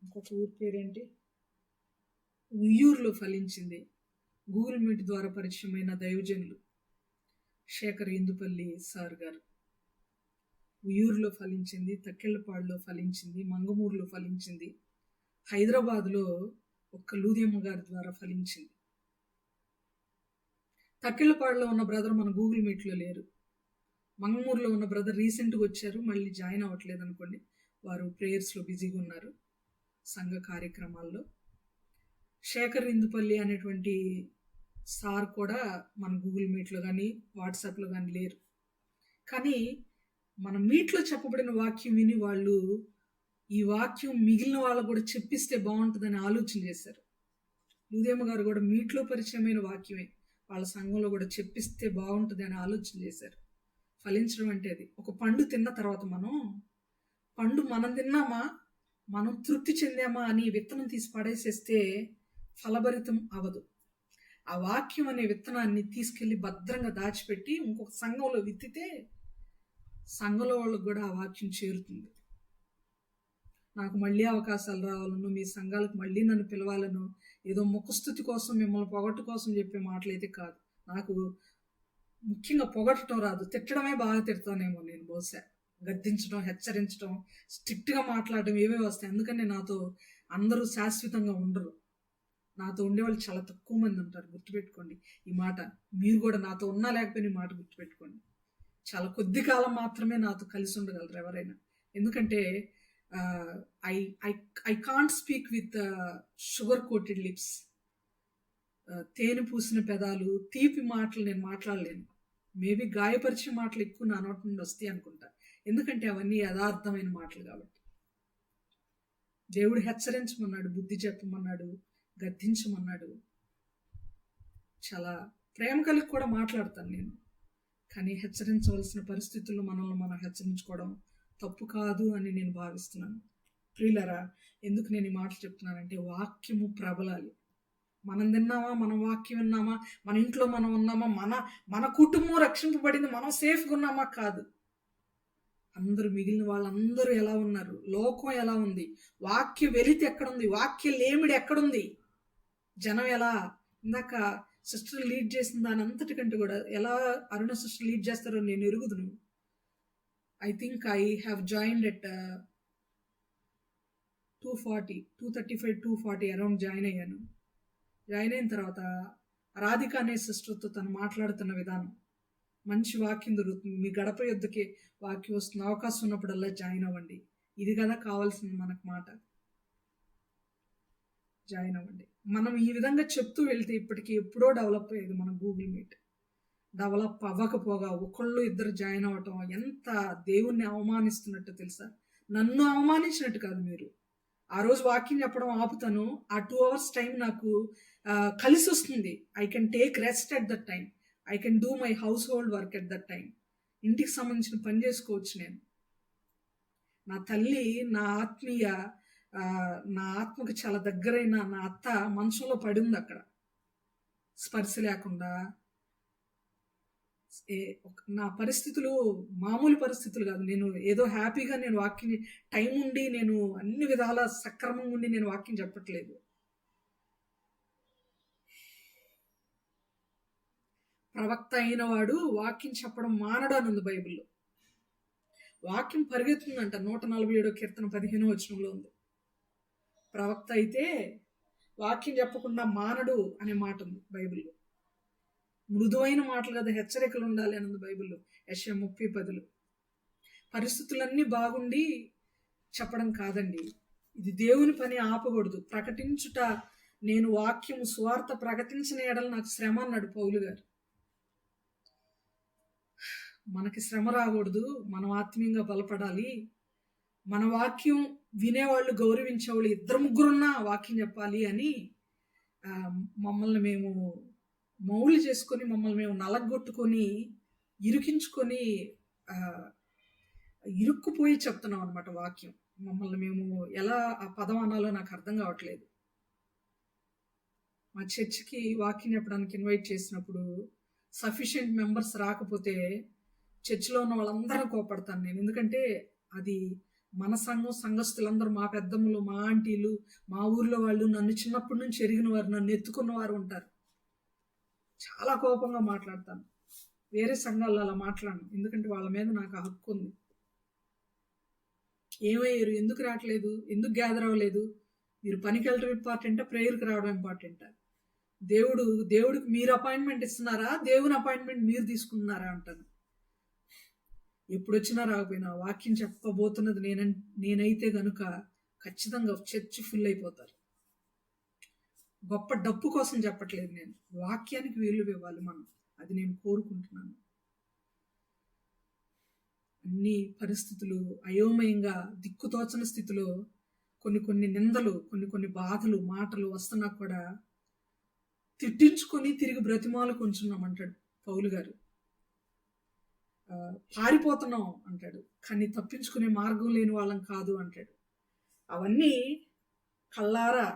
ఇంకొక ఊరి పేరేంటి, ఉయ్యూరులో ఫలించింది. గూగుల్ మీట్ ద్వారా పరిచయమైన దైవజనులు శేఖర్ ఇందుపల్లి సార్ గారు. ఉయ్యూరులో ఫలించింది, తక్కెళ్ళపాడులో ఫలించింది, మంగమూరులో ఫలించింది, హైదరాబాద్లో ఒక్క లూదియమ్మ గారి ద్వారా ఫలించింది. తక్కెళ్ళపాడులో ఉన్న బ్రదర్ మన గూగుల్ మీట్లో లేరు. మంగమూరులో ఉన్న బ్రదర్ రీసెంట్గా వచ్చారు, మళ్ళీ జాయిన్ అవ్వట్లేదు అనుకోండి. వారు ప్రేయర్స్లో బిజీగా ఉన్నారు, సంఘ కార్యక్రమాల్లో. శేఖర్ ఇందుపల్లి అనేటువంటి సార్ కూడా మన గూగుల్ మీట్లో కానీ వాట్సాప్లో కానీ లేరు. కానీ మన మీట్లో చెప్పబడిన వాక్యం విని వాళ్ళు ఈ వాక్యం మిగిలిన వాళ్ళకు కూడా చెప్పిస్తే బాగుంటుందని ఆలోచన చేశారు. లూదేమ్మ గారు కూడా మీట్లో పరిచయమైన వాక్యమే వాళ్ళ సంఘంలో కూడా చెప్పిస్తే బాగుంటుంది అని ఆలోచన చేశారు. ఫలించడం అంటే అది. ఒక పండు తిన్న తర్వాత పండు మనం తిన్నామా, మనం తృప్తి చెందామా అని విత్తనం తీసి పడేసేస్తే ఫలభరితం అవదు. ఆ వాక్యం అనే విత్తనాన్ని తీసుకెళ్లి భద్రంగా దాచిపెట్టి ఇంకొక సంఘంలో విత్తితే సంఘంలో వాళ్ళకు కూడా ఆ వాక్యం చేరుతుంది. నాకు మళ్ళీ అవకాశాలు రావాలను, మీ సంఘాలకు మళ్ళీ నన్ను పిలవాలను, ఏదో ముఖస్థుతి కోసం మిమ్మల్ని పొగట్టు కోసం చెప్పే మాటలైతే కాదు. నాకు ముఖ్యంగా పొగట్టడం రాదు, తిట్టడమే బాగా తిడతానేమో నేను. బహుశా గద్దించడం, హెచ్చరించడం, స్ట్రిక్ట్గా మాట్లాడడం ఏవే వస్తాయి. అందుకని నాతో అందరూ శాశ్వతంగా ఉండరు. నాతో ఉండేవాళ్ళు చాలా తక్కువ మంది ఉంటారు. గుర్తుపెట్టుకోండి ఈ మాట. మీరు కూడా నాతో ఉన్నా లేకపోయినా ఈ మాట గుర్తుపెట్టుకోండి. చాలా కొద్ది కాలం మాత్రమే నాతో కలిసి ఉండగలరు ఎవరైనా. ఎందుకంటే I can't speak with sugar coated lips. తేనె పూసిన పెదాలు, తీపి మాటలు నేను మాట్లాడలేను. మేబీ గాయపరిచే మాటలు ఎక్కువ నా నోటి నుండి వస్తాయి అనుకుంటా. ఎందుకంటే అవన్నీ యథార్థమైన మాటలు కాబట్టి. దేవుడు హెచ్చరించమన్నాడు, బుద్ధి చెప్పమన్నాడు, గద్దించమన్నాడు. చాలా ప్రేమ కలిగి కూడా మాట్లాడతాను నేను. కానీ హెచ్చరించవలసిన పరిస్థితుల్లో మనల్ని మనం హెచ్చరించుకోవడం తప్పు కాదు అని నేను భావిస్తున్నాను. ప్రియులరా, ఎందుకు నేను ఈ మాటలు చెప్తున్నానంటే వాక్యము ప్రబలాలి. మనం తిన్నామా, మనం వాక్యం విన్నామా, మన ఇంట్లో మనం ఉన్నామా, మన కుటుంబం రక్షింపబడింది, మనం సేఫ్గా ఉన్నామా కాదు. అందరూ మిగిలిన వాళ్ళందరూ ఎలా ఉన్నారు, లోకం ఎలా ఉంది, వాక్య వెలితి ఎక్కడుంది, వాక్య లేమిడి ఎక్కడుంది, జనం ఎలా, ఇందాక సిస్టర్ లీడ్ చేసిన దాని అంతటికంటే కూడా ఎలా అరుణ సిస్టర్ లీడ్ చేస్తారో నేను ఎరుగుదును. I think I have joined at 235 around join అయ్యాను. జాయిన్ అయిన తర్వాత రాధిక అనే సిస్టర్తో తను మాట్లాడుతున్న విధానం, మంచి వాక్యం దొరుకుతుంది, మీ గడప యొద్దకే వాక్యం వస్తుంది, అవకాశం ఉన్నప్పుడల్లా జాయిన్ అవ్వండి, ఇది కదా కావాల్సింది మనకు మాట, జాయిన్ అవ్వండి. మనం ఈ విధంగా చెప్తూ వెళ్తే ఇప్పటికీ ఎప్పుడో డెవలప్ అయ్యేది మన గూగుల్ మీట్. డెవలప్ అవ్వకపోగా ఒకళ్ళు ఇద్దరు జాయిన్ అవ్వటం ఎంత దేవుణ్ణి అవమానిస్తున్నట్టు తెలుసా. నన్ను అవమానించినట్టు కాదు. మీరు ఆ రోజు వాక్యం చెప్పడం ఆపుతాను, ఆ 2 hours టైం నాకు కలిసి వస్తుంది. I can take rest at that time, I can do my house hold work at that time. ఇంటికి సంబంధించిన పని చేసుకోవచ్చు నేను. నా తల్లి, నా ఆత్మకు చాలా దగ్గరైన నా అత్త మనసులో పడి ఉంది అక్కడ, స్పర్శ లేకుండా. నా పరిస్థితులు మామూలు పరిస్థితులు కాదు. నేను ఏదో హ్యాపీగా నేను వాక్యం టైం ఉండి నేను అన్ని విధాల సక్రమంగా ఉండి నేను వాక్యం చెప్పట్లేదు. ప్రవక్త అయిన వాడు వాక్యం చెప్పడం మానడు అని ఉంది బైబిల్లో. వాక్యం పరిగెత్తుందంట. 147 కీర్తన 15వ వచనంలో ఉంది. ప్రవక్త అయితే వాక్యం చెప్పకుండా మానడు అనే మాట ఉంది బైబిల్లో. మృదువైన మాటలు కదా, హెచ్చరికలు ఉండాలి అని ఉంది బైబిల్లో. యెషయా 30:10. పరిస్థితులన్నీ బాగుండి చెప్పడం కాదండి, ఇది దేవుని పని, ఆపకూడదు. ప్రకటించుట, నేను వాక్యము సువార్త ప్రకటించిన ఎడల నాకు శ్రమ అన్నాడు పౌలు గారు. మనకి శ్రమ రాకూడదు, మనం ఆత్మీయంగా బలపడాలి. మన వాక్యం వినేవాళ్ళు, గౌరవించేవాళ్ళు 2-3 వాక్యం చెప్పాలి అని మమ్మల్ని మేము మౌలు చేసుకొని, మమ్మల్ని మేము నలగొట్టుకొని, ఇరికించుకొని ఇరుక్కుపోయి చెప్తున్నాం అనమాట వాక్యం. మమ్మల్ని మేము ఎలా ఆ పదం అనాలో నాకు అర్థం కావట్లేదు. మా చర్చికి వాక్యం చెప్పడానికి ఇన్వైట్ చేసినప్పుడు సఫిషియెంట్ మెంబర్స్ రాకపోతే చర్చిలో ఉన్న వాళ్ళందరూ కోపడతాను నేను. ఎందుకంటే అది మన సంఘం, సంఘస్థులందరూ, మా పెద్దమ్మలు, మా ఆంటీలు, మా ఊర్లో వాళ్ళు, నన్ను చిన్నప్పటి నుంచి ఎరిగిన వారు, నన్ను ఎత్తుకున్న వారు ఉంటారు. చాలా కోపంగా మాట్లాడతాను. వేరే సంఘాల్లో అలా మాట్లాడను, ఎందుకంటే వాళ్ళ మీద నాకు ఆ హక్కు ఉంది. ఏమయ్యారు, ఎందుకు రావట్లేదు, ఎందుకు గ్యాదర్ అవ్వలేదు, మీరు పనికి వెళ్ళడం ఇంపార్టెంటా, ప్రేయర్కి రావడం ఇంపార్టెంటా, దేవుడికి మీరు అపాయింట్మెంట్ ఇస్తున్నారా, దేవుని అపాయింట్మెంట్ మీరు తీసుకుంటున్నారా అంటాను. ఎప్పుడు వచ్చినా రాకపోయినా వాక్యం చెప్పబోతున్నది నేనైతే గనుక ఖచ్చితంగా చర్చ్ ఫుల్ అయిపోతారు. గొప్ప డప్పు కోసం చెప్పట్లేదు నేను, వాక్యానికి విలువ ఇవ్వాలి మనం, అది నేను కోరుకుంటున్నాను. అన్ని పరిస్థితులు అయోమయంగా దిక్కుతోచని స్థితిలో కొన్ని నిందలు, కొన్ని బాధలు, మాటలు వస్తున్నా కూడా తిట్టించుకొని తిరిగి బ్రతిమాలు కొంచున్నామంటాడు పౌలు గారు. పారిపోతున్నాం అంటాడు, కానీ తప్పించుకునే మార్గం లేని వాళ్ళం కాదు అంటాడు. అవన్నీ కళ్ళారా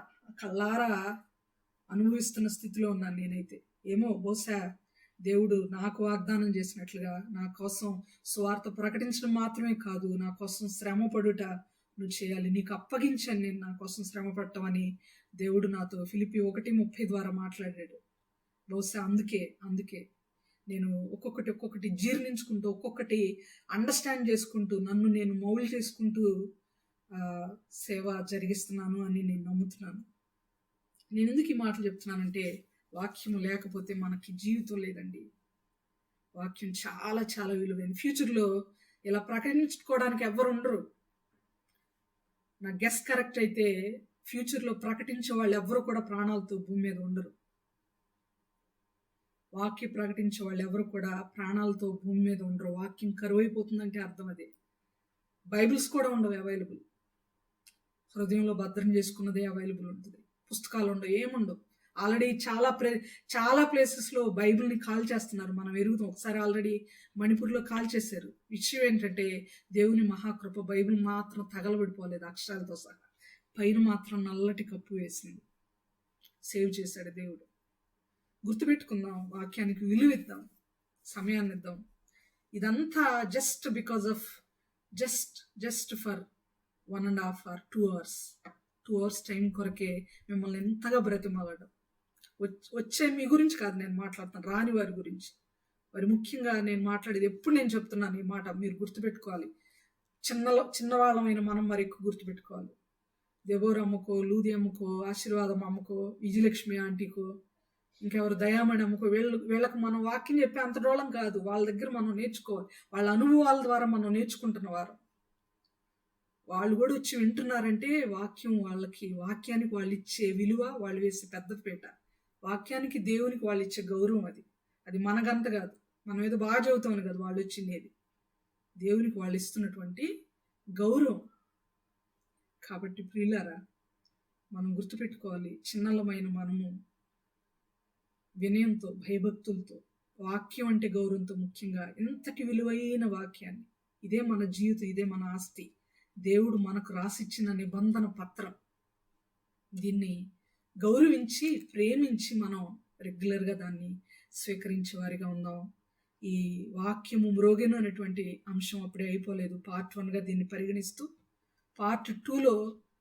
అనుభవిస్తున్న స్థితిలో ఉన్నాను నేనైతే. ఏమో బహుశా దేవుడు నాకు వాగ్దానం చేసినట్లుగా నా కోసం సువార్త ప్రకటించడం మాత్రమే కాదు, నా కోసం శ్రమ పడుట నువ్వు చేయాలి, నీకు అప్పగించాను నేను నా కోసం శ్రమ పడటమని దేవుడు నాతో ఫిలిప్పీ 1:30 ద్వారా మాట్లాడాడు. బహుశా అందుకే నేను ఒక్కొక్కటి జీర్ణించుకుంటూ, ఒక్కొక్కటి అండర్స్టాండ్ చేసుకుంటూ, నన్ను నేను మౌల్డ్ చేసుకుంటూ సేవ జరిగిస్తున్నాను అని నేను నమ్ముతున్నాను. నేను ఎందుకు ఈ మాటలు చెప్తున్నానంటే, వాక్యము లేకపోతే మనకి జీవితం లేదండి. వాక్యం చాలా చాలా విలువైంది. ఫ్యూచర్లో ఇలా ప్రకటించుకోవడానికి ఎవ్వరు ఉండరు. నా గెస్ కరెక్ట్ అయితే ఫ్యూచర్లో ప్రకటించే వాళ్ళు ఎవ్వరు కూడా ప్రాణాలతో భూమి మీద ఉండరు. వాక్యం ప్రకటించే వాళ్ళు ఎవరు కూడా ప్రాణాలతో భూమి మీద ఉండరు. వాక్యం కరువైపోతుందంటే అర్థం అదే. బైబిల్స్ కూడా ఉండవు అవైలబుల్, హృదయంలో భద్రం చేసుకున్నదే అవైలబుల్ ఉంటుంది. పుస్తకాలు ఉండవు, ఏముండవు. ఆల్రెడీ చాలా ప్లేసెస్లో బైబిల్ని కాల్ చేస్తున్నారు, మనం ఎరుగుతాం. ఒకసారి ఆల్రెడీ మణిపూర్లో కాల్ చేశారు. విషయం ఏంటంటే, దేవుని మహాకృప బైబిల్ మాత్రం తగలబడిపోలేదు అక్షరాలతో సహా, పైన మాత్రం నల్లటి కప్పు వేసింది. సేవ్ చేశాడు దేవుడు. గుర్తుపెట్టుకుందాం, వాక్యానికి విలువ ఇద్దాం, సమయాన్ని ఇద్దాం. ఇదంతా just because of just for 1.5 or 2 hours 2 hours time కొరకే మిమ్మల్ని ఎంతగా బ్రతిమాలడం. వచ్చే మీ గురించి కాదు నేను మాట్లాడుతాను, రాని వారి గురించి. మరి ముఖ్యంగా నేను మాట్లాడేది, ఎప్పుడు నేను చెప్తున్నాను ఈ మాట, మీరు గుర్తుపెట్టుకోవాలి. చిన్నవాళ్ళమైన మనం మరి ఎక్కువ గుర్తుపెట్టుకోవాలి. దేవోర్ అమ్మకో, లూది అమ్మకో, ఆశీర్వాదం అమ్మకో, విజయలక్ష్మి ఆంటీకో, ఇంకెవరు దయామణి అమ్మకో, వీళ్ళకి మనం వాక్యం చెప్పే అంత డోళం కాదు. వాళ్ళ దగ్గర మనం నేర్చుకోవాలి. వాళ్ళ అనుభవాల ద్వారా మనం నేర్చుకుంటున్న వారు. వాళ్ళు కూడా వచ్చి వింటున్నారంటే వాక్యానికి వాళ్ళు ఇచ్చే విలువ, వాళ్ళు వేసే పెద్దపీట, వాక్యానికి దేవునికి వాళ్ళు ఇచ్చే గౌరవం, అది మనకంత కాదు. మనం ఏదో బాగా చదువుతామని కాదు వాళ్ళు వచ్చింది, దేవునికి వాళ్ళు ఇస్తున్నటువంటి గౌరవం. కాబట్టి ప్రియులారా, మనం గుర్తుపెట్టుకోవాలి, చిన్నలమైన మనము వినయంతో, భయభక్తులతో, వాక్యం అంటే గౌరవంతో, ముఖ్యంగా ఇంతటి విలువైన వాక్యాన్ని, ఇదే మన జీవితం, ఇదే మన ఆస్తి, దేవుడు మనకు రాసిచ్చిన నిబంధన పత్రం. దీన్ని గౌరవించి, ప్రేమించి మనం రెగ్యులర్గా దాన్ని స్వీకరించే వారిగా ఉందాం. ఈ వాక్యము మ్రోగెను అనేటువంటి అంశం అప్పుడే అయిపోలేదు. Part 1గా దీన్ని పరిగణిస్తూ Part 2లో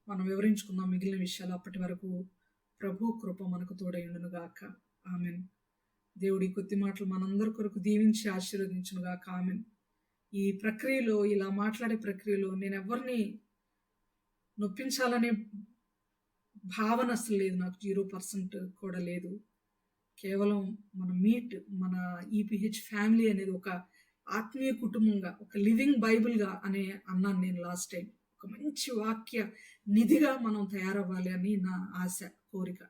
మనం వివరించుకుందాం మిగిలిన విషయాలు. అప్పటి వరకు ప్రభు కృప మనకు తోడైండును గాక. ఆమెన్. దేవుడి కొద్ది మాటలు మనందరి కొరకు దీవించి ఆశీర్వదించును గాక. ఆమెన్. ఈ ప్రక్రియలో, ఇలా మాట్లాడే ప్రక్రియలో నేను ఎవరిని నొప్పించాలనే భావన అసలు లేదు నాకు, 0% కూడా లేదు. కేవలం మన ఈపీహెచ్ ఫ్యామిలీ అనేది ఒక ఆత్మీయ కుటుంబంగా, ఒక లివింగ్ బైబిల్గా అన్నాను నేను లాస్ట్ టైం. ఒక మంచి వాక్య నిధిగా మనం తయారవ్వాలి అని నా ఆశ, కోరిక.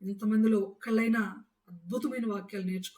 ఇంతమందిలో ఒక్కళ్ళైనా అద్భుతమైన వాక్యాలు